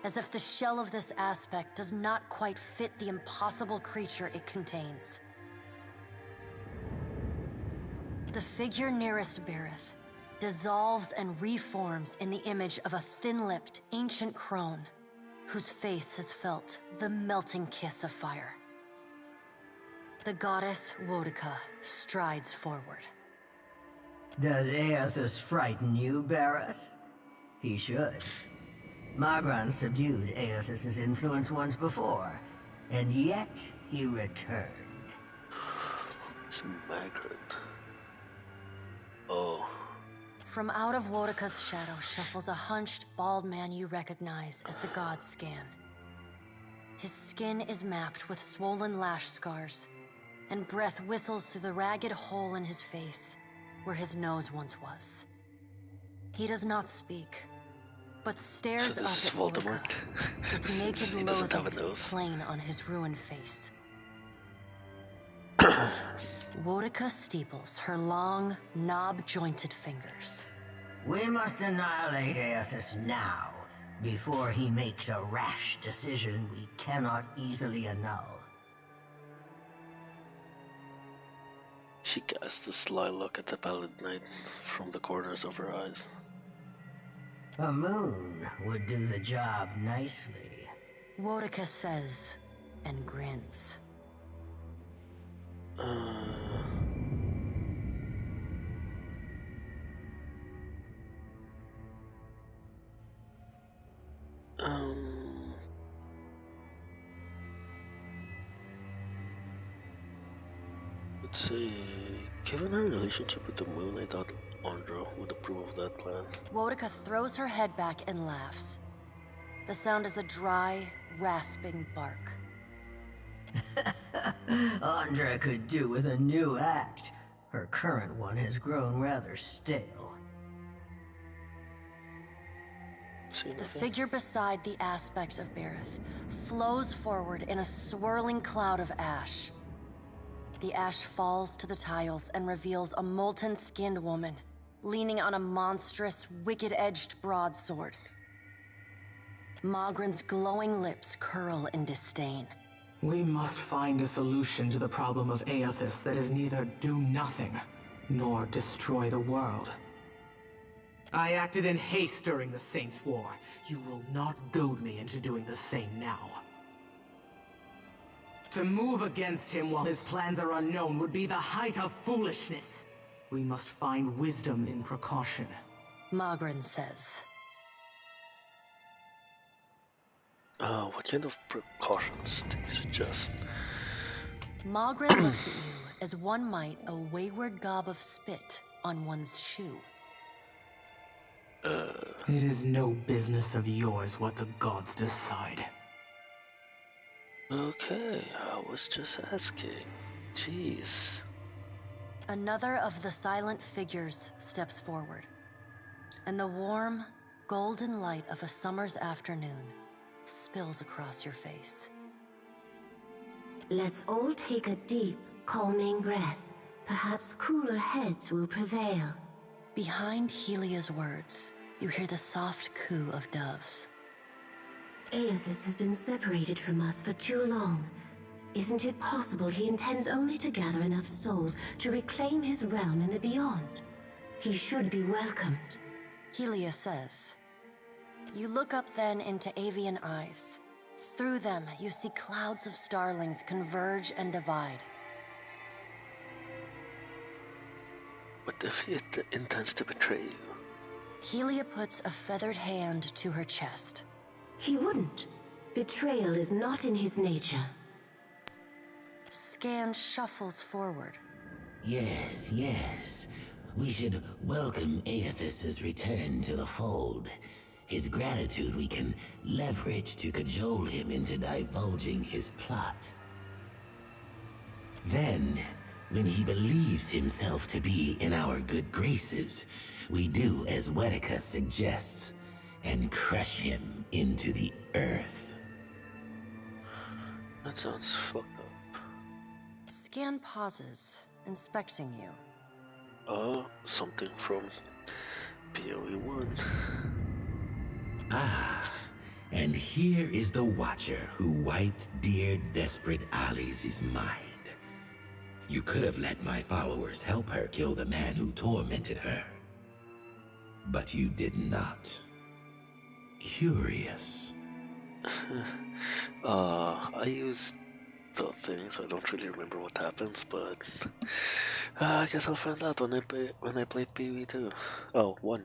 as if the shell of this aspect does not quite fit the impossible creature it contains. The figure nearest Bareth dissolves and reforms in the image of a thin-lipped, ancient crone whose face has felt the melting kiss of fire. The goddess Wodica strides forward. Does Aethys frighten you, Bareth? He should. Magran subdued Aethys's influence once before, and yet he returned. It's Magran. Oh. From out of Wodica's shadow shuffles a hunched, bald man you recognize as the god Scan. His skin is mapped with swollen lash scars, and breath whistles through the ragged hole in his face where his nose once was. He does not speak, but stares up at Wodica with naked loathing plain on his ruined face. Wodica steeples her long, knob-jointed fingers. We must annihilate Aethys now, before he makes a rash decision we cannot easily annul. She casts a sly look at the Pallid Knight from the corners of her eyes. A moon would do the job nicely. Wodica says, and grins. Let's see. Given her relationship with the moon, I thought Andra would approve of that plan. Wodica throws her head back and laughs. The sound is a dry, rasping bark. Andra could do with a new act. Her current one has grown rather stale. The figure beside the aspect of Bareth flows forward in a swirling cloud of ash. The ash falls to the tiles and reveals a molten-skinned woman, leaning on a monstrous, wicked-edged broadsword. Magran's glowing lips curl in disdain. We must find a solution to the problem of Aethys that is neither do nothing, nor destroy the world. I acted in haste during the Saints' War. You will not goad me into doing the same now. To move against him while his plans are unknown would be the height of foolishness. We must find wisdom in precaution. Magran says. What kind of precautions do you suggest? Magrin looks at you as one might a wayward gob of spit on one's shoe. It is no business of yours what the gods decide. Okay, I was just asking. Jeez. Another of the silent figures steps forward, and the warm, golden light of a summer's afternoon spills across your face. Let's all take a deep, calming breath. Perhaps cooler heads will prevail. Behind Helia's words, you hear the soft coo of doves. Aethys has been separated from us for too long. Isn't it possible he intends only to gather enough souls to reclaim his realm in the beyond? He should be welcomed. Helia says. You look up then into avian eyes. Through them, you see clouds of starlings converge and divide. What if he intends to betray you? Helia puts a feathered hand to her chest. He wouldn't. Betrayal is not in his nature. Scan shuffles forward. Yes, yes. We should welcome Aethys' return to the fold. His gratitude we can leverage to cajole him into divulging his plot. Then, when he believes himself to be in our good graces, we do as Wetica suggests, and crush him into the earth. That sounds fucked up. Scan pauses, inspecting you. Something from PoE 1. Ah, and here is the Watcher who wiped dear desperate Alice's mind. You could have let my followers help her kill the man who tormented her. But you did not. Curious. I used the thing, so I don't really remember what happens, but I guess I'll find out when I play PoE 2. Oh, 1.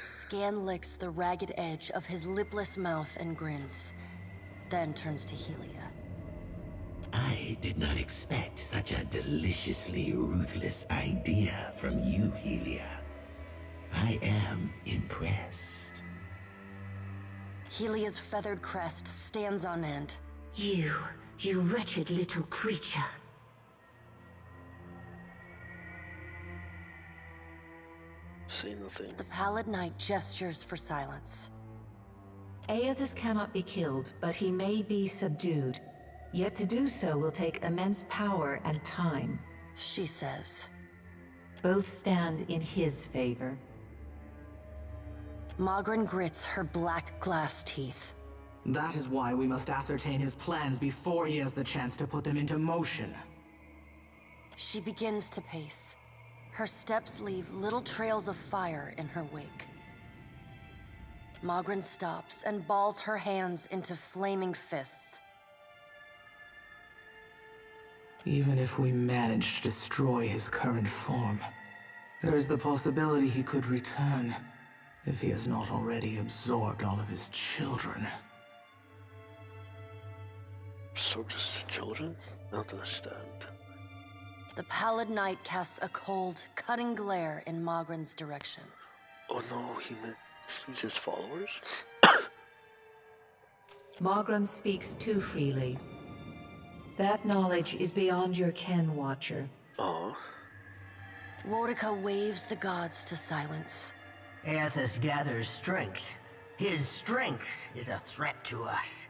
Scan licks the ragged edge of his lipless mouth and grins, then turns to Helia. I did not expect such a deliciously ruthless idea from you, Helia. I am impressed. Helia's feathered crest stands on end. You wretched little creature. Say nothing. The Pallid Knight gestures for silence. Aethys cannot be killed, but he may be subdued. Yet to do so will take immense power and time. She says. Both stand in his favor. Magrin grits her black glass teeth. That is why we must ascertain his plans before he has the chance to put them into motion. She begins to pace. Her steps leave little trails of fire in her wake. Magrin stops and balls her hands into flaming fists. Even if we manage to destroy his current form, there is the possibility he could return, if he has not already absorbed all of his children. So just children? I don't understand. The Pallid Knight casts a cold, cutting glare in Magrin's direction. Oh no, he means his followers? Magrin speaks too freely. That knowledge is beyond your ken, Watcher. Oh. Wetica waves the gods to silence. Aethys gathers strength. His strength is a threat to us.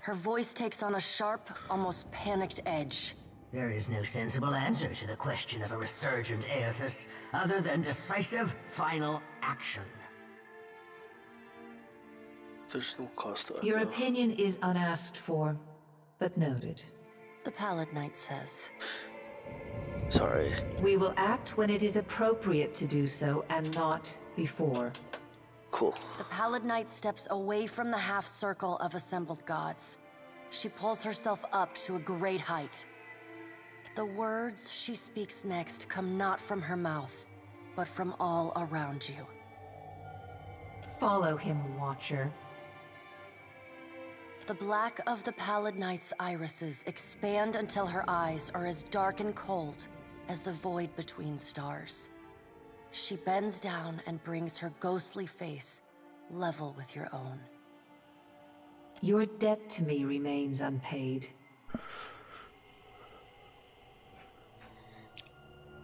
Her voice takes on a sharp, almost panicked edge. There is no sensible answer to the question of a resurgent Aethys, other than decisive, final action. There's no cost to Your opinion is unasked for, but noted. The Pallid Knight says. Sorry. We will act when it is appropriate to do so, and not before. Cool. The Pallid Knight steps away from the half-circle of assembled gods. She pulls herself up to a great height. The words she speaks next come not from her mouth, but from all around you. Follow him, Watcher. The black of the pallid night's irises expand until her eyes are as dark and cold as the void between stars. She bends down and brings her ghostly face level with your own. Your debt to me remains unpaid.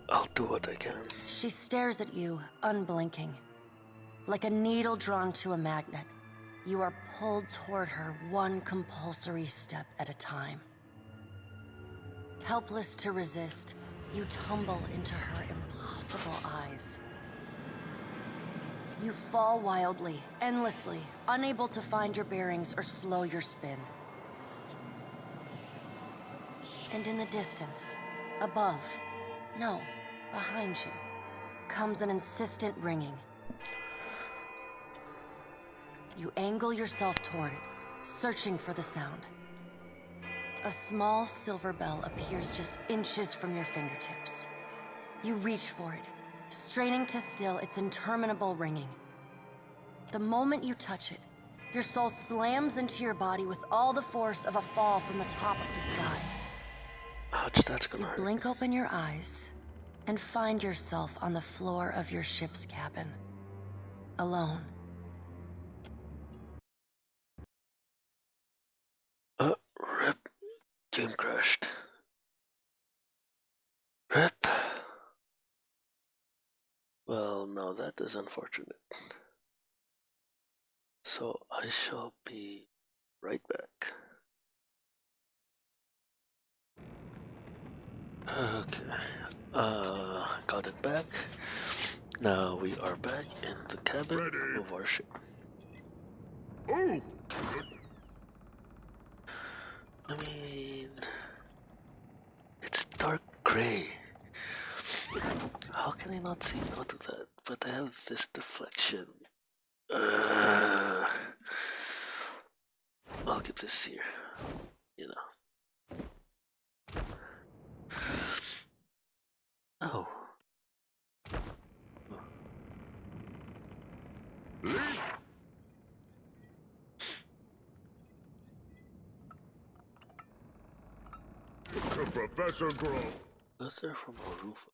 I'll do what I can. She stares at you, unblinking. Like a needle drawn to a magnet, you are pulled toward her one compulsory step at a time. Helpless to resist, you tumble into her impossible eyes. You fall wildly, endlessly, unable to find your bearings or slow your spin. And in the distance, above, no, behind you, comes an insistent ringing. You angle yourself toward it, searching for the sound. A small silver bell appears just inches from your fingertips. You reach for it, straining to still its interminable ringing. The moment you touch it, your soul slams into your body with all the force of a fall from the top of the sky. Ouch, that's gonna hurt. You blink open your eyes and find yourself on the floor of your ship's cabin, alone. Rip. Game crashed. Rip. Well, no, that is unfortunate. So I shall be right back. Okay. Got it back. Now we are back in the cabin of our ship. Oh! I mean, it's dark gray. How can I not see out of that? But I have this deflection. I'll keep this here, you know. Oh. To Professor Grove. Letter from Harufa.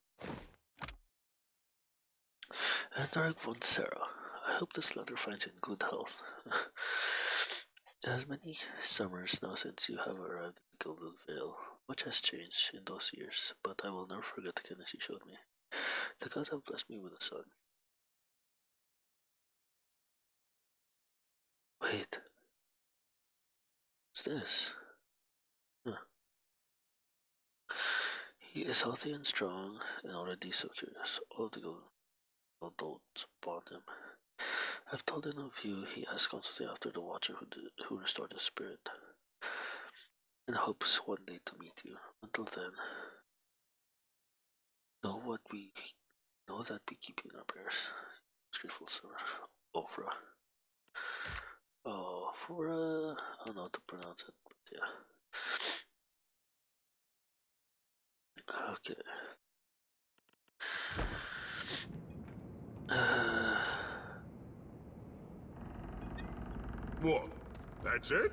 And Dark Von Sarah. I hope this letter finds you in good health. As many summers now since you have arrived at the Gilded Vale, much has changed in those years, but I will never forget the kindness you showed me. The gods have blessed me with a son. Wait. What's this? Huh. He is healthy and strong, and already so curious. All of the adults upon him. I've told him of you. He asks constantly after the Watcher who restored his spirit, and hopes one day to meet you. Until then, know that we keep you in our prayers. Grateful, sir. Ofra. Oh, Ofra. I don't know how to pronounce it, but yeah. Okay. What? That's it?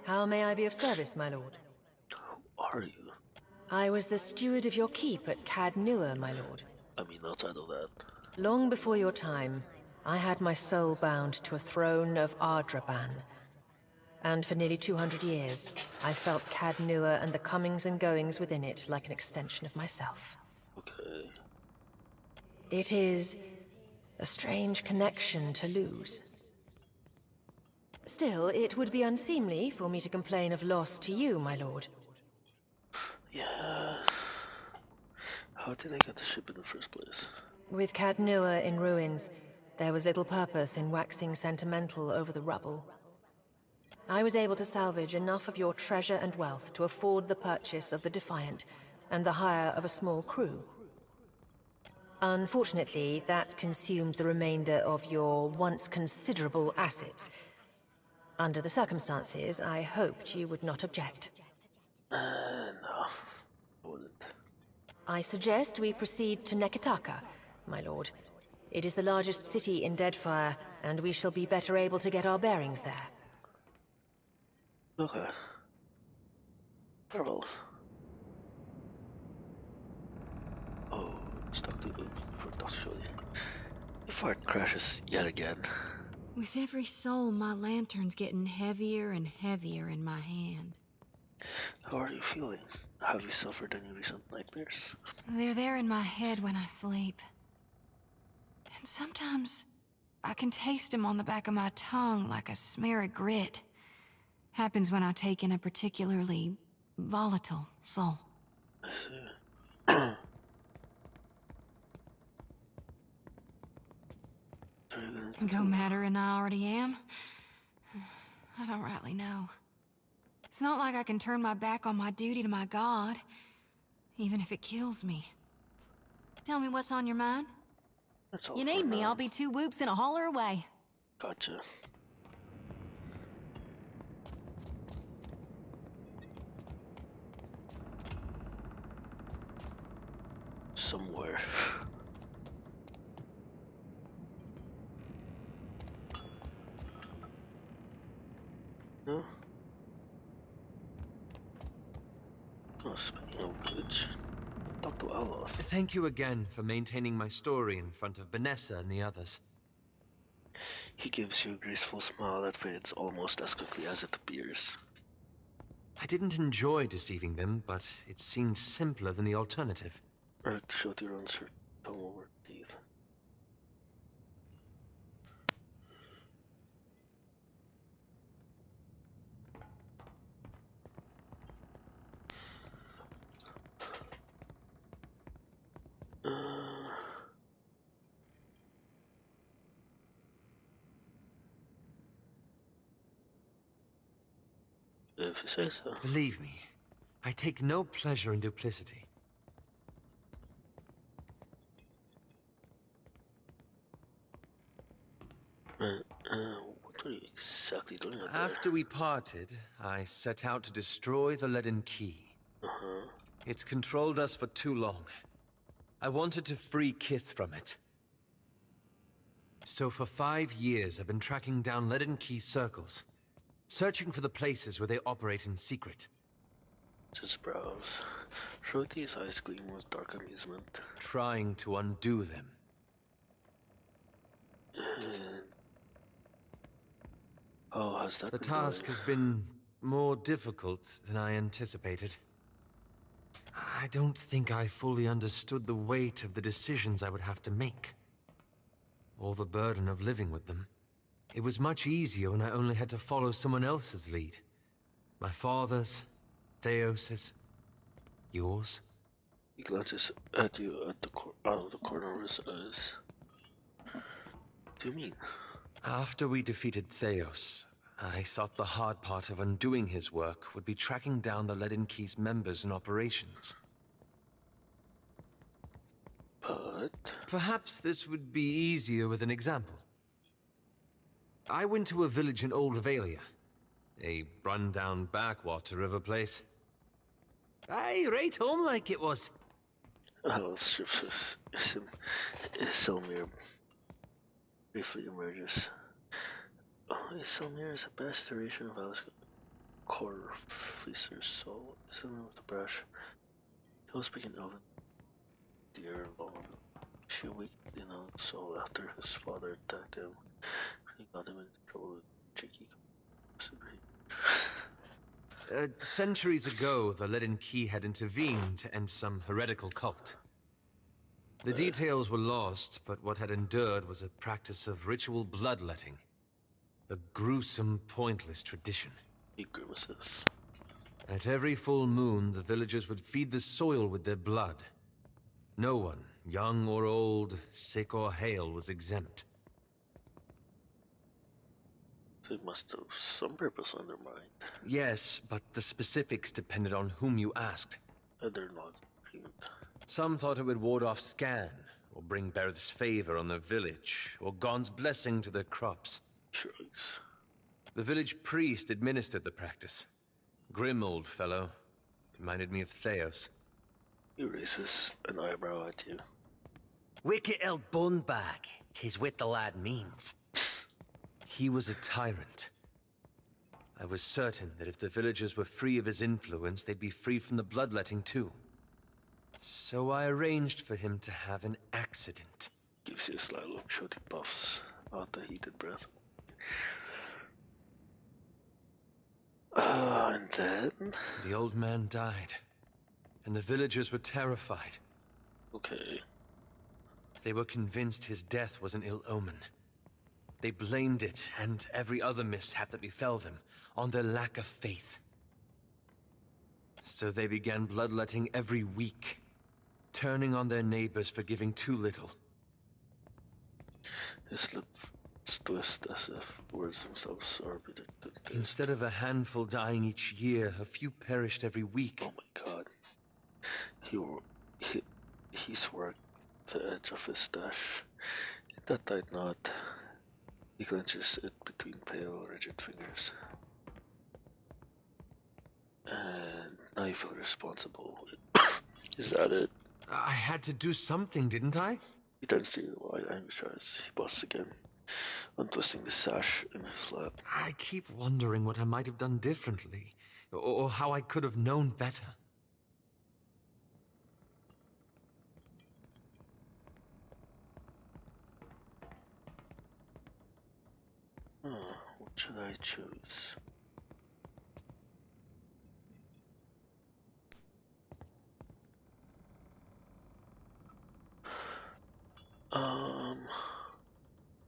How may I be of service, my lord? Who are you? I was the steward of your keep at Cad Nua, my lord. I mean, outside of that. Long before your time, I had my soul bound to a throne of Ardraban. And for nearly 200 years, I felt Cad Nua and the comings and goings within it like an extension of myself. Okay. It is a strange connection to lose. Still, it would be unseemly for me to complain of loss to you, my lord. Yeah. How did I get the ship in the first place? With Cad Nua in ruins, there was little purpose in waxing sentimental over the rubble. I was able to salvage enough of your treasure and wealth to afford the purchase of the Defiant and the hire of a small crew. Unfortunately, that consumed the remainder of your once considerable assets. Under the circumstances, I hoped you would not object. No, I wouldn't. I suggest we proceed to Nekitaka, my lord. It is the largest city in Deadfire, and we shall be better able to get our bearings there. Okay. Farewell. Oh, stuck to actually. Before it crashes yet again. With every soul, my lantern's getting heavier and heavier in my hand. How are you feeling? Have you suffered any recent nightmares? They're there in my head when I sleep. And sometimes I can taste them on the back of my tongue like a smear of grit. Happens when I take in a particularly volatile soul. I see. Go madder than I already am? I don't rightly know. It's not like I can turn my back on my duty to my god, even if it kills me. Tell me what's on your mind. You need me, I'll be 2 whoops and a holler away. Gotcha. Somewhere. No? Oh, speaking of which, talk to outlaws. Thank you again for maintaining my story in front of Vanessa and the others. He gives you a graceful smile that fades almost as quickly as it appears. I didn't enjoy deceiving them, but it seemed simpler than the alternative. Eric showed your answer. Tongue over teeth. If you say so. Believe me, I take no pleasure in duplicity. What are you exactly doing out there? After we parted, I set out to destroy the leaden key. It's controlled us for too long. I wanted to free Kith from it. So for 5 years, I've been tracking down leaden key circles, searching for the places where they operate in secret. Just browse. Shorty's eyes gleam with dark amusement. Trying to undo them. Oh, has that The been task going? has been more difficult than I anticipated. I don't think I fully understood the weight of the decisions I would have to make. Or the burden of living with them. It was much easier when I only had to follow someone else's lead. My father's, Theos's, yours. He glances at you at the out of the corner of his eyes. What do you mean? After we defeated Theos, I thought the hard part of undoing his work would be tracking down the Leaden Key's members and operations. But... Perhaps this would be easier with an example. I went to a village in Old Valia, a run-down backwater of a place. Aye, right home like it was. Oh, Silmir briefly emerges. Oh, Silmir is a best iteration of Alice Core Fleecer's soul. Silmir with the brush. He was speaking Elven. Dear long. She awakened in a soul after his father attacked him. He got him into trouble with Cheeky. Centuries ago, the Leaden Key had intervened to end some heretical cult. The details were lost, but what had endured was a practice of ritual bloodletting. A gruesome, pointless tradition. He grimaces. At every full moon, the villagers would feed the soil with their blood. No one, young or old, sick or hale, was exempt. They must have some purpose on their mind. Yes, but the specifics depended on whom you asked. They're not agreement. Some thought it would ward off Scan, or bring Berth's favor on the village, or Gon's blessing to their crops. Shrugs. The village priest administered the practice. Grim old fellow. Reminded me of Theos. He raises an eyebrow at you. Wicket held bun back, 'tis what the lad means. He was a tyrant. I was certain that if the villagers were free of his influence, they'd be free from the bloodletting too. So I arranged for him to have an accident. Gives you a sly look, shooting puffs out the heated breath. And then... The old man died, and the villagers were terrified. Okay. They were convinced his death was an ill omen. They blamed it, and every other mishap that befell them, on their lack of faith. So they began bloodletting every week, turning on their neighbors for giving too little. His lips twist as if words themselves are predicted. Instead of a handful dying each year, a few perished every week. Oh my god. He's worked the edge of his stash. That tight knot. He clenches it between pale, rigid fingers. And now you feel responsible. Is that it? I had to do something, didn't I? He turns to you wide anguish eyes. He busts again, untwisting the sash in his lap. I keep wondering what I might have done differently, or how I could have known better. What should I choose?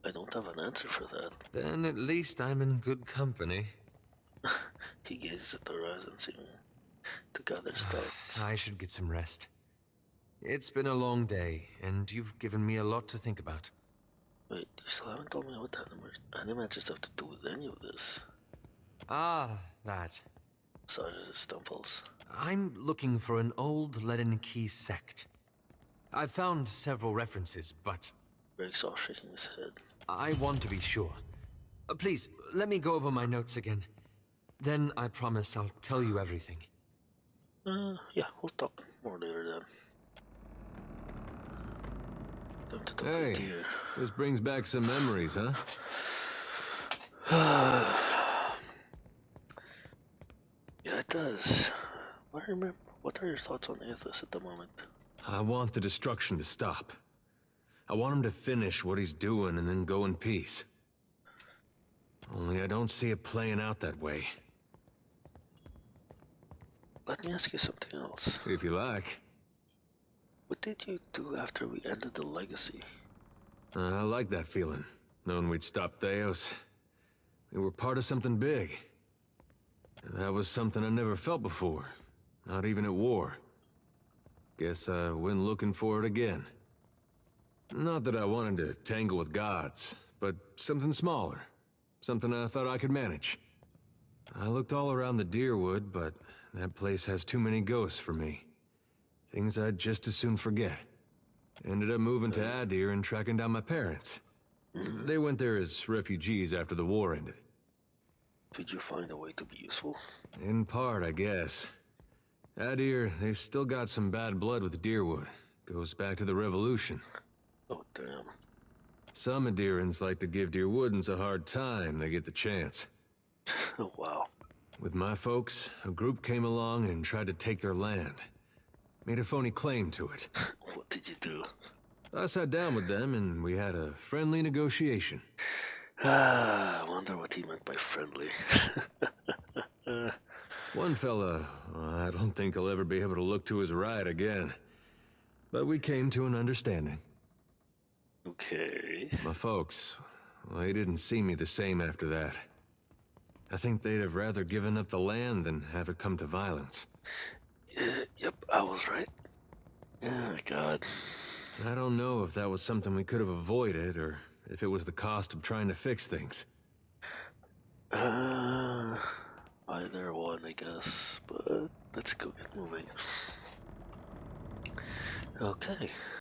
I don't have an answer for that. Then at least I'm in good company. He gazes at the horizon, seeming to gather his thoughts. I should get some rest. It's been a long day, and you've given me a lot to think about. Wait, you still haven't told me what animators have to do with any of this. Ah, that. Massages his temples. I'm looking for an old Leaden Key sect. I've found several references, but... Breaks off, shaking his head. I want to be sure. Please, let me go over my notes again. Then I promise I'll tell you everything. Yeah, we'll talk more later then. Time to talk Hey, to deer. This brings back some memories, huh? Yeah, it does. What are your thoughts on Aethys at the moment? I want the destruction to stop. I want him to finish what he's doing and then go in peace. Only I don't see it playing out that way. Let me ask you something else. If you like. What did you do after we ended the legacy? I like that feeling, knowing we'd stopped Theos. We were part of something big. And that was something I never felt before, not even at war. Guess I went looking for it again. Not that I wanted to tangle with gods, but something smaller. Something I thought I could manage. I looked all around the Deerwood, but that place has too many ghosts for me. Things I'd just as soon forget. Ended up moving to Adir and tracking down my parents. They went there as refugees after the war ended. Did you find a way to be useful? In part, I guess. Adir, they still got some bad blood with Deerwood. Goes back to the Revolution. Oh, damn. Some Adirans like to give Deerwoodans a hard time they get the chance. Oh, wow. With my folks, a group came along and tried to take their land. Made a phony claim to it. What did you do? I sat down with them and we had a friendly negotiation. I wonder what he meant by friendly. One fella, I don't think he'll ever be able to look to his right again. But we came to an understanding. Okay. My folks, well, they didn't see me the same after that. I think they'd have rather given up the land than have it come to violence. Yep, I was right. Oh, God. I don't know if that was something we could have avoided, or if it was the cost of trying to fix things. Either one, I guess, but let's go get moving. Okay.